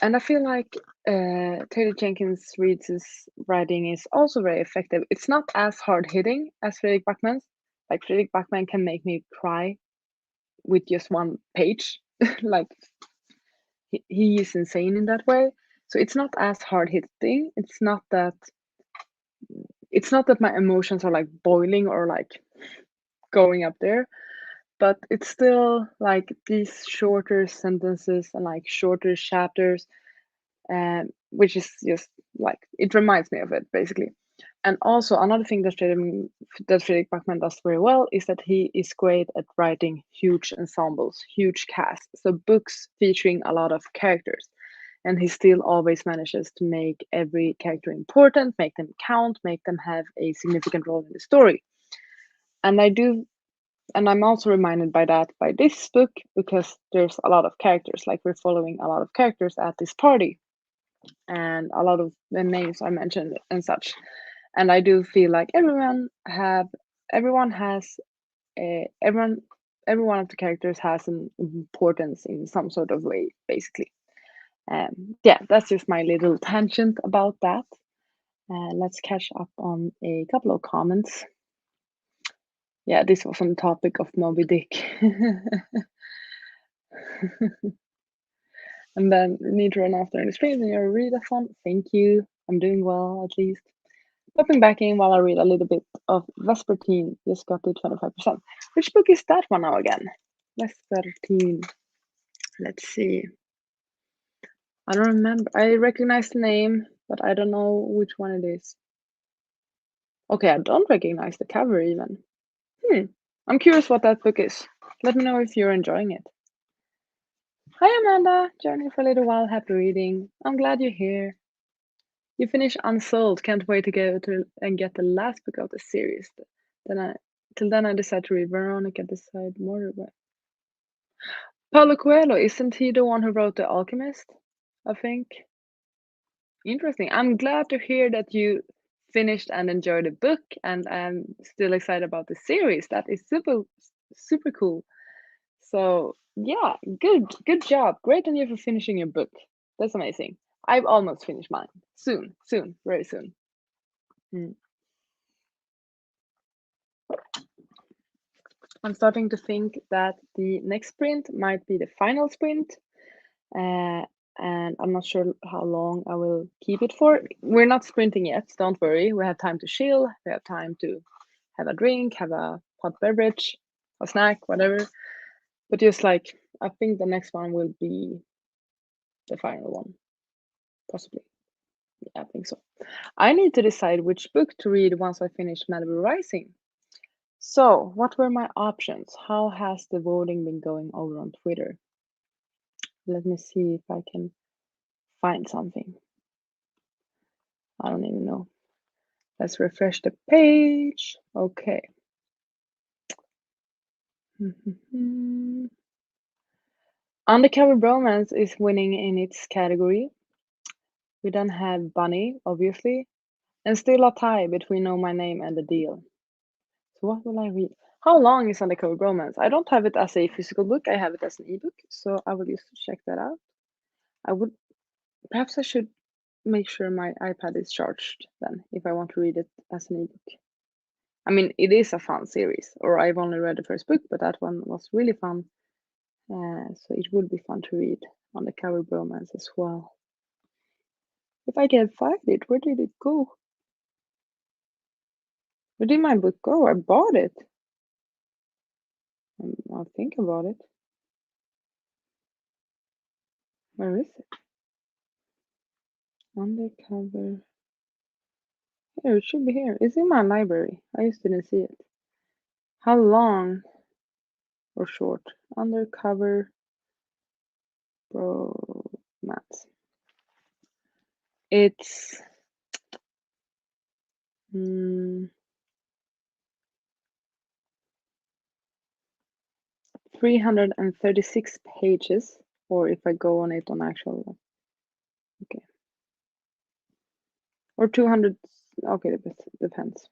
And I feel like Taylor Jenkins Reid's writing is also very effective. It's not as hard hitting as Fredrik Backman's. Like Fredrik Backman can make me cry with just one page. Like he is insane in that way. So it's not as hard hitting. It's not that my emotions are boiling or going up there, but it's still these shorter sentences and shorter chapters, which is just it reminds me of it basically. And also another thing that Fredrik Backman does very well is that he is great at writing huge ensembles, huge casts, so books featuring a lot of characters. And he still always manages to make every character important, make them count, make them have a significant role in the story. And I'm also reminded by that by this book because there's a lot of characters. Like we're following a lot of characters at this party, and a lot of the names are mentioned and such. And I do feel like everyone has everyone every one of the characters has an importance in some sort of way, basically. Yeah, that's just my little tangent about that. Let's catch up on a couple of comments. Yeah, this was on the topic of Moby Dick. And then need to run after in the streets and your readathon. Thank you. I'm doing well at least. Popping back in while I read a little bit of Vespertine. Just got to 25%. Which book is that one now again? Vespertine. Let's see. I don't remember. I recognize the name, but I don't know which one it is. Okay, I don't recognize the cover even. I'm curious what that book is. Let me know if you're enjoying it. Hi Amanda, joining for a little while. Happy reading. I'm glad you're here. You finished Unsold. Can't wait to go to and get the last book of the series. Till then I decided to read Veronica Decide More. Paulo Coelho, isn't he the one who wrote The Alchemist? I think. Interesting. I'm glad to hear that you finished and enjoyed the book, and I'm still excited about the series. That is super cool. So yeah, good job. Great on you for finishing your book. That's amazing. I've almost finished mine. Soon, very soon. Mm. I'm starting to think that the next sprint might be the final sprint, uh, and I'm not sure how long I will keep it for. We're not sprinting yet, don't worry. We have time to chill, we have time to have a drink, have a hot beverage, a snack, whatever. But just like, I think the next one will be the final one, possibly. Yeah, I think so. I need to decide which book to read once I finish Malibu Rising. So, what were my options? How has the voting been going over on Twitter? Let me see if I can find something. I don't even know. Let's refresh the page. Okay. Undercover Bromance is winning in its category. We then have Bunny, obviously, and still a tie between Know My Name and The Deal. So what will I read? How long is Undercover Bromance? I don't have it as a physical book. I have it as an ebook, so I will just check that out. Perhaps I should make sure my iPad is charged then, if I want to read it as an ebook. I mean, it is a fun series, or I've only read the first book, but that one was really fun. So it would be fun to read Undercover Bromance as well. If I can find it, where did it go? Where did my book go? I bought it. I'll think about it. Where is it? Undercover. Here, it should be here. It's in my library. I just didn't see it. How long or short? Undercover Bromance. It's 336 pages, or if I go on it on actual, okay, or 200. Okay, it depends.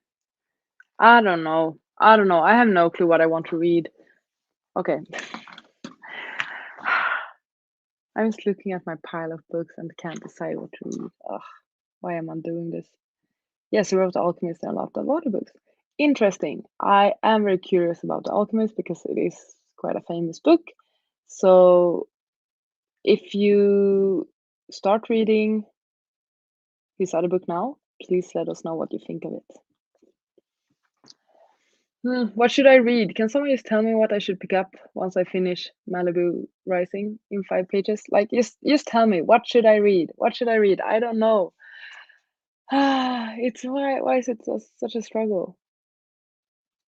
I don't know. I have no clue what I want to read. Okay. I'm just looking at my pile of books and can't decide what to read. Ugh, why am I doing this? Yes, he wrote The Alchemist and a lot of other books. Interesting. I am very curious about The Alchemist because it is quite a famous book. So if you start reading his other book now, please let us know what you think of it. What should I read? Can someone just tell me what I should pick up once I finish Malibu Rising in 5 pages? Like, just tell me, what should I read? What should I read? I don't know. It's why is it such a struggle?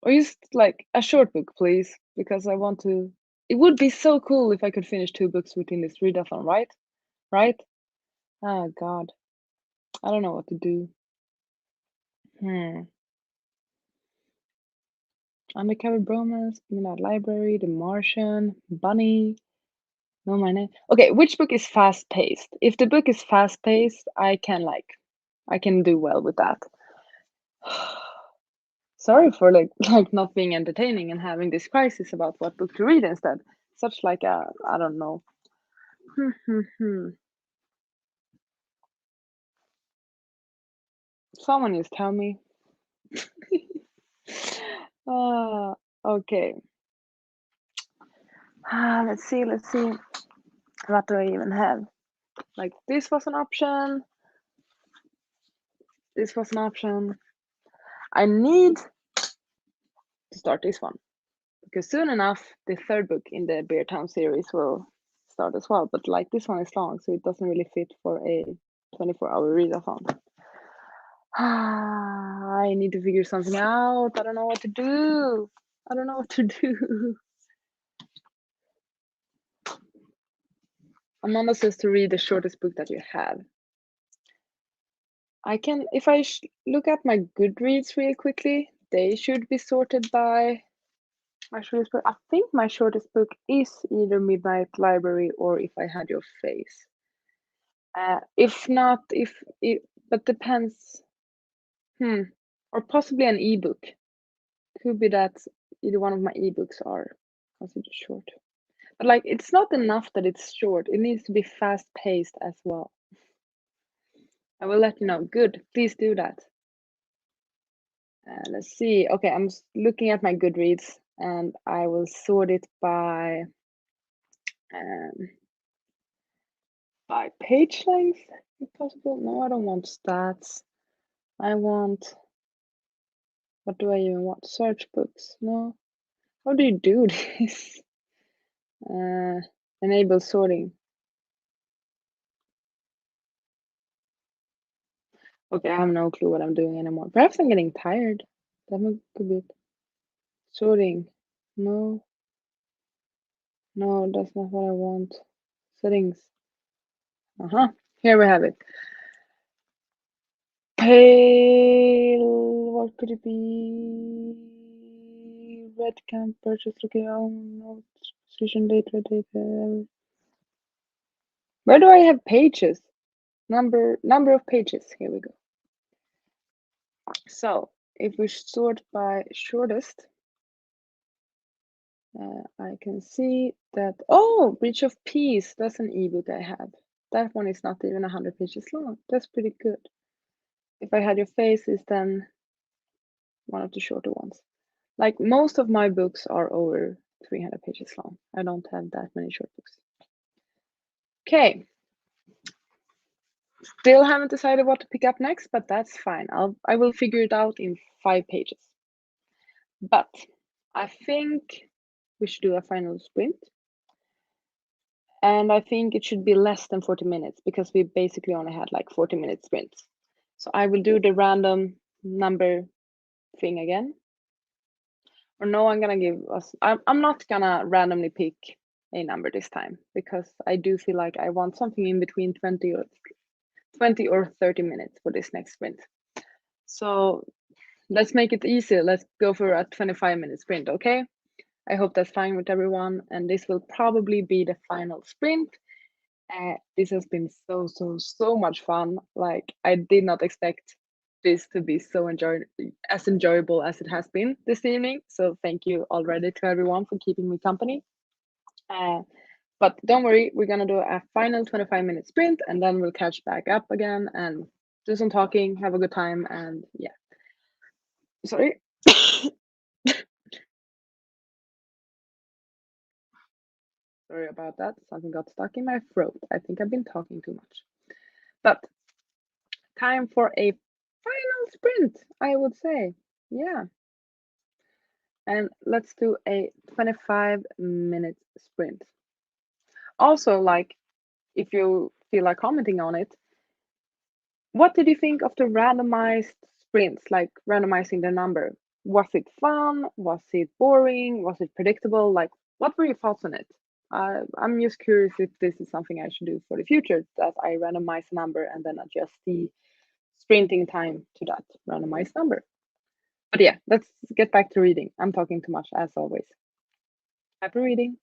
Or just like a short book, please, because I want to. It would be so cool if I could finish 2 books within this readathon, right? Right? Oh God, I don't know what to do. Undercover Bromance, Midnight Library, The Martian, Bunny. Know My Name. Okay, which book is fast paced? If the book is fast paced, I can do well with that. Sorry for like not being entertaining and having this crisis about what book to read instead. Such like a, I don't know. Someone just tell me. Okay. Let's see. What do I even have? Like this was an option. This was an option. I need to start this one because soon enough the third book in the Bear Town series will start as well. But like this one is long, so it doesn't really fit for a 24-hour readathon. I need to figure something out. I don't know what to do. Amanda says to read the shortest book that you have. I can, if I look at my Goodreads real quickly, they should be sorted by my shortest book. I think my shortest book is either Midnight Library or If I Had Your Face. If not, but depends. Or possibly an ebook. Could be that either one of my ebooks are considered short. But like, it's not enough that it's short. It needs to be fast paced as well. I will let you know. Good. Please do that. Let's see. Okay, I'm looking at my Goodreads and I will sort it um, by page length, if possible. No, I don't want stats. I want, what do I even want? Search books. No. How do you do this? Enable sorting. Okay, I have no clue what I'm doing anymore. Perhaps I'm getting tired. That could be it. Sorting. No, no, that's not what I want. Settings. Here we have it. Pale. What could it be? Red camp purchase. Okay, oh no. Position date. Red date. Where do I have pages? Number of pages. Here we go. So if we sort by shortest, I can see that, oh, Bridge of Peace, that's an ebook I have. That one is not even 100 pages long. That's pretty good. If I Had Your Face is then one of the shorter ones. Like most of my books are over 300 pages long. I don't have that many short books. Okay. Still haven't decided what to pick up next, but that's fine. I will figure it out in 5 pages. But I think we should do a final sprint. And I think it should be less than 40 minutes because we basically only had like 40-minute sprints. So I will do the random number thing again. Or no, I'm gonna give us, I'm not gonna randomly pick a number this time because I do feel like I want something in between 20 or 30 minutes for this next sprint. So let's make it easier. Let's go for a 25-minute sprint, okay? I hope that's fine with everyone. And this will probably be the final sprint. This has been so much fun. Like I did not expect this to be so enjoyable as it has been this evening. So thank you already to everyone for keeping me company. But don't worry, we're gonna do a final 25-minute sprint and then we'll catch back up again and do some talking, have a good time, and yeah. Sorry. Sorry about that. Something got stuck in my throat. I think I've been talking too much. But time for a final sprint, I would say. Yeah. And let's do a 25-minute sprint. Also, like, if you feel like commenting on it, what did you think of the randomized sprints, like randomizing the number? Was it fun? Was it boring? Was it predictable? Like, what were your thoughts on it? I'm just curious if this is something I should do for the future, that I randomize a number and then adjust the sprinting time to that randomized number. But yeah, let's get back to reading. I'm talking too much as always. Happy reading.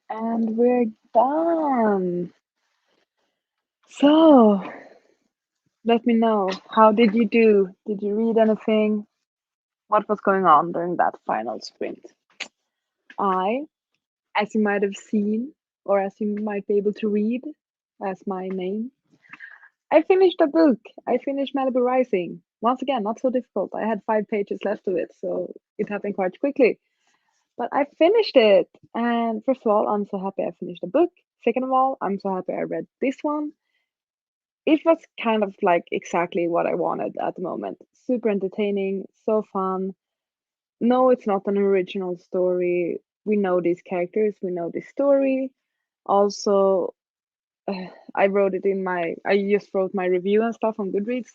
And we're done. So, let me know. How did you do? Did you read anything? What was going on during that final sprint? I, as you might have seen, or as you might be able to read as my name, I finished a book. I finished Malibu Rising. Once again, not so difficult. I had 5 pages left of it, so it happened quite quickly. But I finished it. And first of all, I'm so happy I finished the book. Second of all, I'm so happy I read this one. It was kind of like exactly what I wanted at the moment. Super entertaining, so fun. No, it's not an original story. We know these characters, we know this story. Also, I wrote it in I just wrote my review and stuff on Goodreads.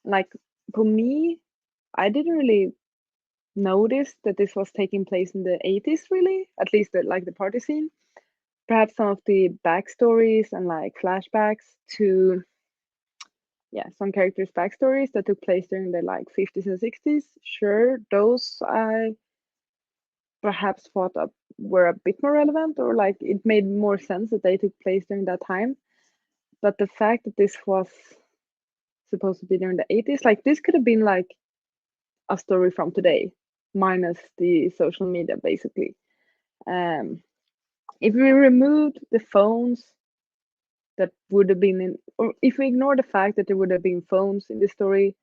Like, for me, I didn't really notice that this was taking place in the 80s, really, at least like the party scene. Perhaps some of the backstories and like flashbacks to, yeah, some characters' backstories that took place during the like 50s and 60s. Sure, those I perhaps thought were a bit more relevant, or like it made more sense that they took place during that time. But the fact that this was supposed to be during the 80s, like this could have been like a story from today, minus the social media, basically. Um, if we removed the phones that would have been in, or if we ignore the fact that there would have been phones in the story,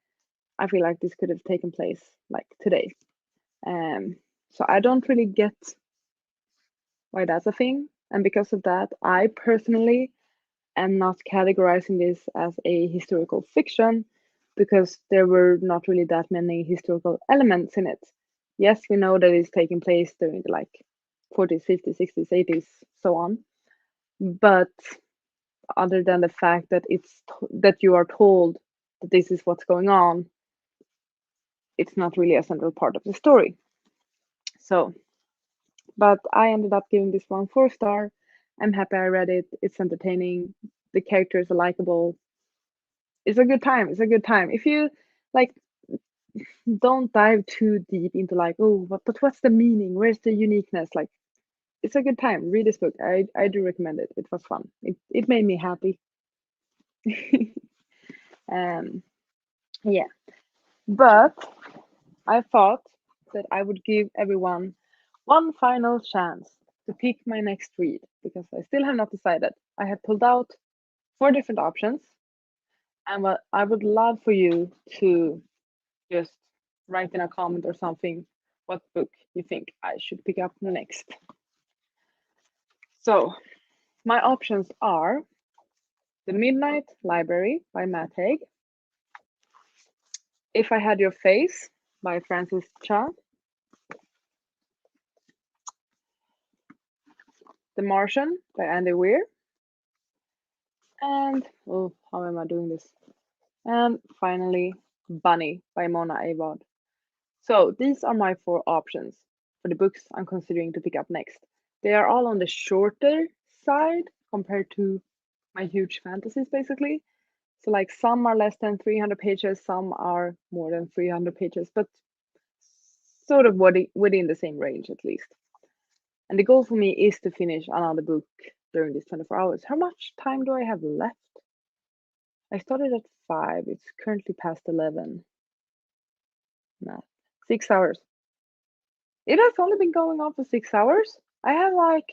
I feel like this could have taken place like today. Um, so I don't really get why that's a thing. And because of that, I personally am not categorizing this as a historical fiction because there were not really that many historical elements in it. Yes, we know that it's taking place during the like 40s, 50s, 60s, 80s, so on. But other than the fact that that you are told that this is what's going on, it's not really a central part of the story. So, but I ended up giving this one 4 star. I'm happy I read it. It's entertaining. The characters are likable. It's a good time. It's a good time. If you like, don't dive too deep into like, oh, but what's the meaning? Where's the uniqueness? Like, it's a good time. Read this book. I do recommend it. It was fun. It made me happy. um, yeah. But I thought that I would give everyone one final chance to pick my next read because I still have not decided. I have pulled out 4 different options, and what I would love for you to just write in a comment or something what book you think I should pick up next. So, my options are The Midnight Library by Matt Haig, If I Had Your Face by Francis Cha, The Martian by Andy Weir, and oh, how am I doing this? And finally, Bunny by Mona Awad. So these are my 4 options for the books I'm considering to pick up next. They are all on the shorter side compared to my huge fantasies, basically. So like some are less than 300 pages, some are more than 300 pages, but sort of within the same range at least. And the goal for me is to finish another book during these 24 hours. How much time do I have left? I started at 5. It's currently past 11. No, 6 hours. It has only been going on for 6 hours. I have like,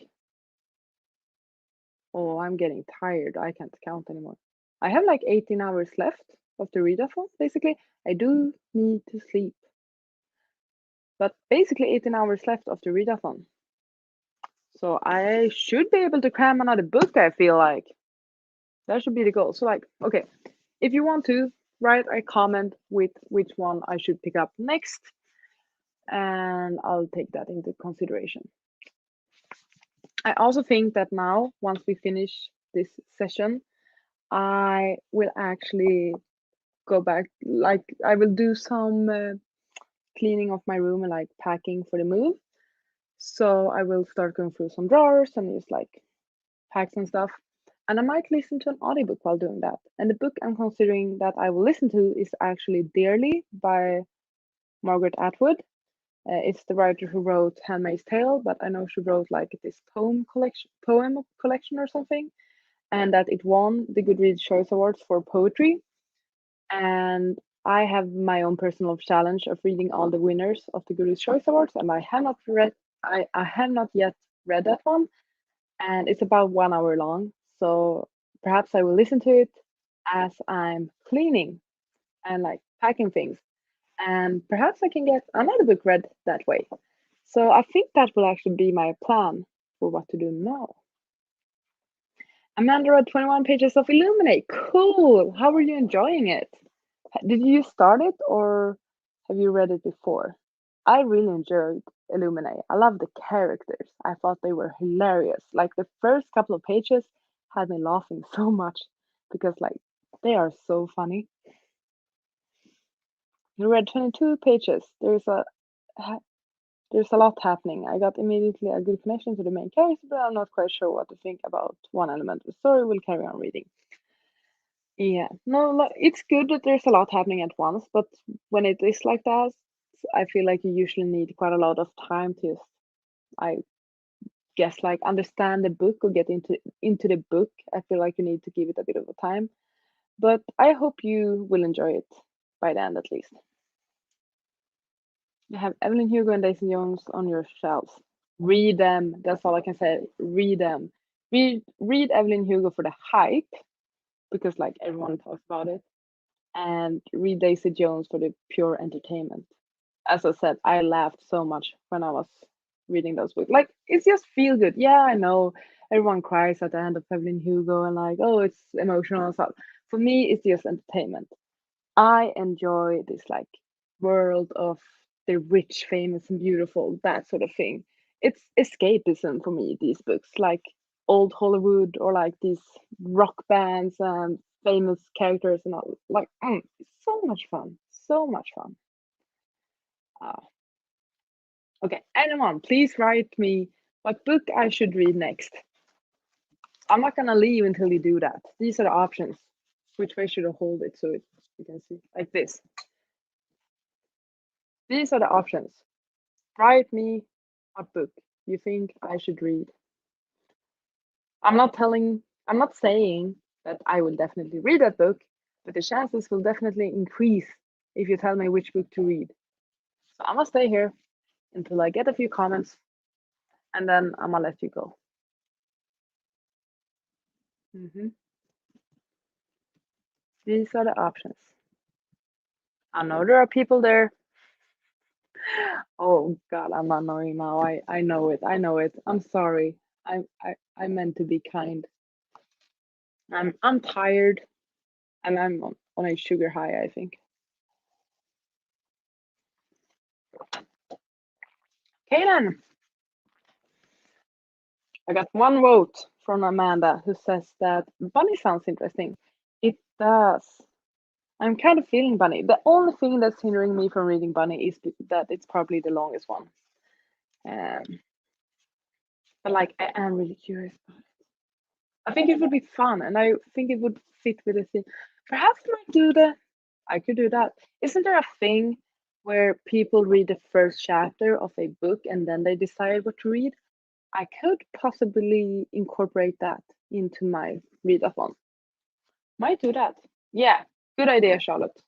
oh, I'm getting tired. I can't count anymore. I have like 18 hours left of the readathon, basically. I do need to sleep. But basically 18 hours left of the readathon. So I should be able to cram another book, I feel like. That should be the goal. So like, okay, if you want to, write a comment with which one I should pick up next. And I'll take that into consideration. I also think that now, once we finish this session, I will actually go back, like, I will do some cleaning of my room and like packing for the move. So I will start going through some drawers and just like packs and stuff. And I might listen to an audiobook while doing that. And the book I'm considering that I will listen to is actually Dearly by Margaret Atwood. It's the writer who wrote Handmaid's Tale, but I know she wrote like this poem collection or something, and that it won the Goodreads Choice Awards for poetry. And I have my own personal challenge of reading all the winners of the Goodreads Choice Awards, and I have not yet read that one, and it's about 1 hour long. So perhaps I will listen to it as I'm cleaning and like packing things, and perhaps I can get another book read that way. So I think that will actually be my plan for what to do now. Amanda read 21 pages of Illuminate. Cool. How are you enjoying it? Did you start it or have you read it before? I really enjoyed Illuminate. I love the characters. I thought they were hilarious. Like the first couple of pages had me laughing so much because like they are so funny. You read 22 pages. There's a lot happening. I got immediately a good connection to the main character, but I'm not quite sure what to think about one element of the story. We'll carry on reading. Yeah, no, it's good that there's a lot happening at once, but when it is like that, I feel like you usually need quite a lot of time to, I guess, like understand the book or get into the book. I feel like you need to give it a bit of a time, but I hope you will enjoy it by the end at least. You have Evelyn Hugo and Daisy Jones on your shelves. Read them. That's all I can say. Read them. Read Evelyn Hugo for the hype because like everyone talks about it, and read Daisy Jones for the pure entertainment. As I said, I laughed so much when I was reading those books. Like it's just feel good. Yeah, I know everyone cries at the end of Evelyn Hugo and like, oh, it's emotional and stuff. For me, it's just entertainment. I enjoy this like world of the rich, famous, and beautiful, that sort of thing. It's escapism for me, these books, like old Hollywood or like these rock bands and famous characters and all. Like, it's so much fun. So much fun. Uh, okay, anyone, please write me what book I should read next. I'm not gonna leave until you do that. These are the options. Which way should I hold it so you can see? Like this. These are the options. Write me what book you think I should read. I'm not saying that I will definitely read that book, but the chances will definitely increase if you tell me which book to read. So I'm gonna stay here until I get a few comments and then I'm gonna let you go. hmm These are the options. I know there are people there. Oh God, I'm annoying now. I know it. I know it. I'm sorry. I meant to be kind. I'm tired and I'm on a sugar high, I think. Okay then. I got one vote from Amanda who says that Bunny sounds interesting. It does. I'm kind of feeling Bunny. The only thing that's hindering me from reading Bunny is that it's probably the longest one. Um, but like I am really curious about it. I think it would be fun, and I think it would fit with the theme. Perhaps I could do that. Isn't there a thing where people read the first chapter of a book and then they decide what to read? I could possibly incorporate that into my readathon. Might do that. Yeah, good idea, Charlotte.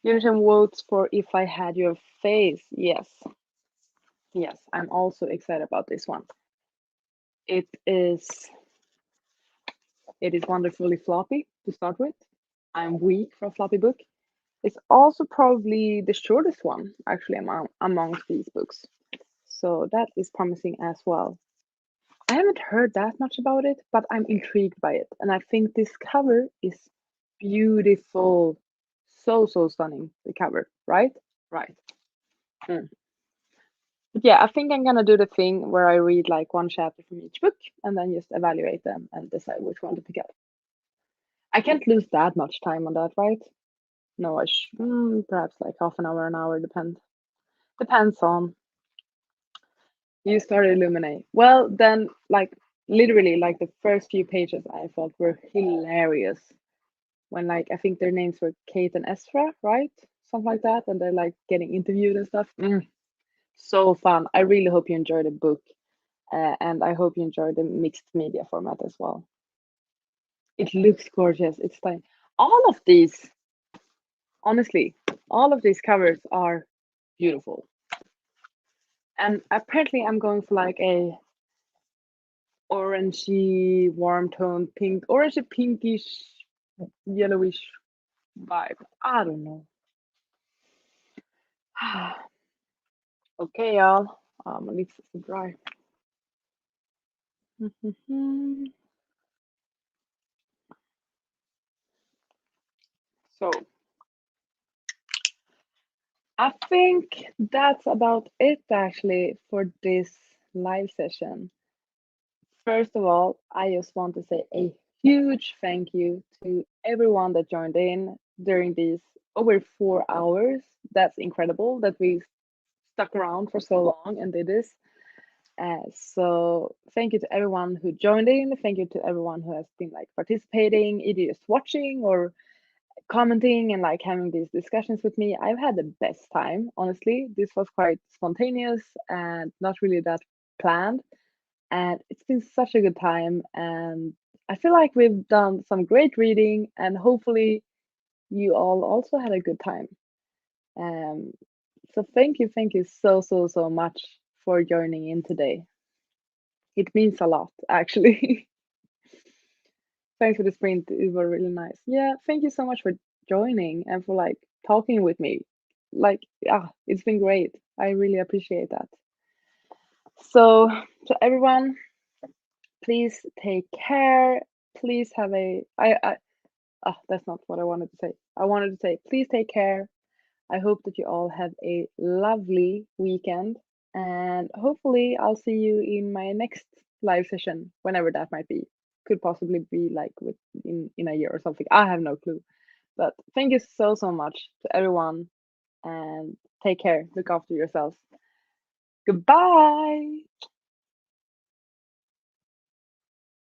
Unison votes for If I Had Your Face. Yes, yes, I'm also excited about this one. It is it is wonderfully floppy to start with. I'm weak for a floppy book. It's also probably the shortest one, actually, amongst these books. So that is promising as well. I haven't heard that much about it, but I'm intrigued by it. And I think this cover is beautiful. So, so stunning, the cover, right? Right. Mm. But yeah, I think I'm gonna do the thing where I read like one chapter from each book and then just evaluate them and decide which one to pick up. I can't lose that much time on that, right? No, perhaps like half an hour, depends on. You started Illuminate. Well, then, like literally, like the first few pages I thought were hilarious. When like I think their names were Kate and Ezra, right? something like that, and they're like getting interviewed and stuff. So fun. I really hope you enjoy the book, and I hope you enjoy the mixed media format as well. It looks gorgeous. It's like all of these, honestly, all of these covers are beautiful. And apparently, I'm going for like a orangey, warm tone pink, orangey, pinkish, yellowish vibe. I don't know. Okay, y'all. My lips is dry. So I think that's about it actually for this live session. First of all, I just want to say a huge thank you to everyone that joined in during these over 4 hours. That's incredible that we stuck around for so long and did this. So thank you to everyone who joined in. Thank you to everyone who has been like participating, either just watching or commenting and like having these discussions with me. I've had the best time, honestly. This was quite spontaneous and not really that planned. And it's been such a good time. And I feel like we've done some great reading, and hopefully, you all also had a good time. Um, so thank you so, so, so much for joining in today. It means a lot, actually. Thanks for the sprint. It was really nice. Yeah, thank you so much for joining and for like talking with me. Like, yeah, it's been great. I really appreciate that. So, to everyone, please take care. Please have a that's not what I wanted to say. I wanted to say, please take care. I hope that you all have a lovely weekend, and hopefully, I'll see you in my next live session, whenever that might be. Could possibly be like in a year or something. I have no clue. But thank you so, so much to everyone, and take care. Look after yourselves. Goodbye.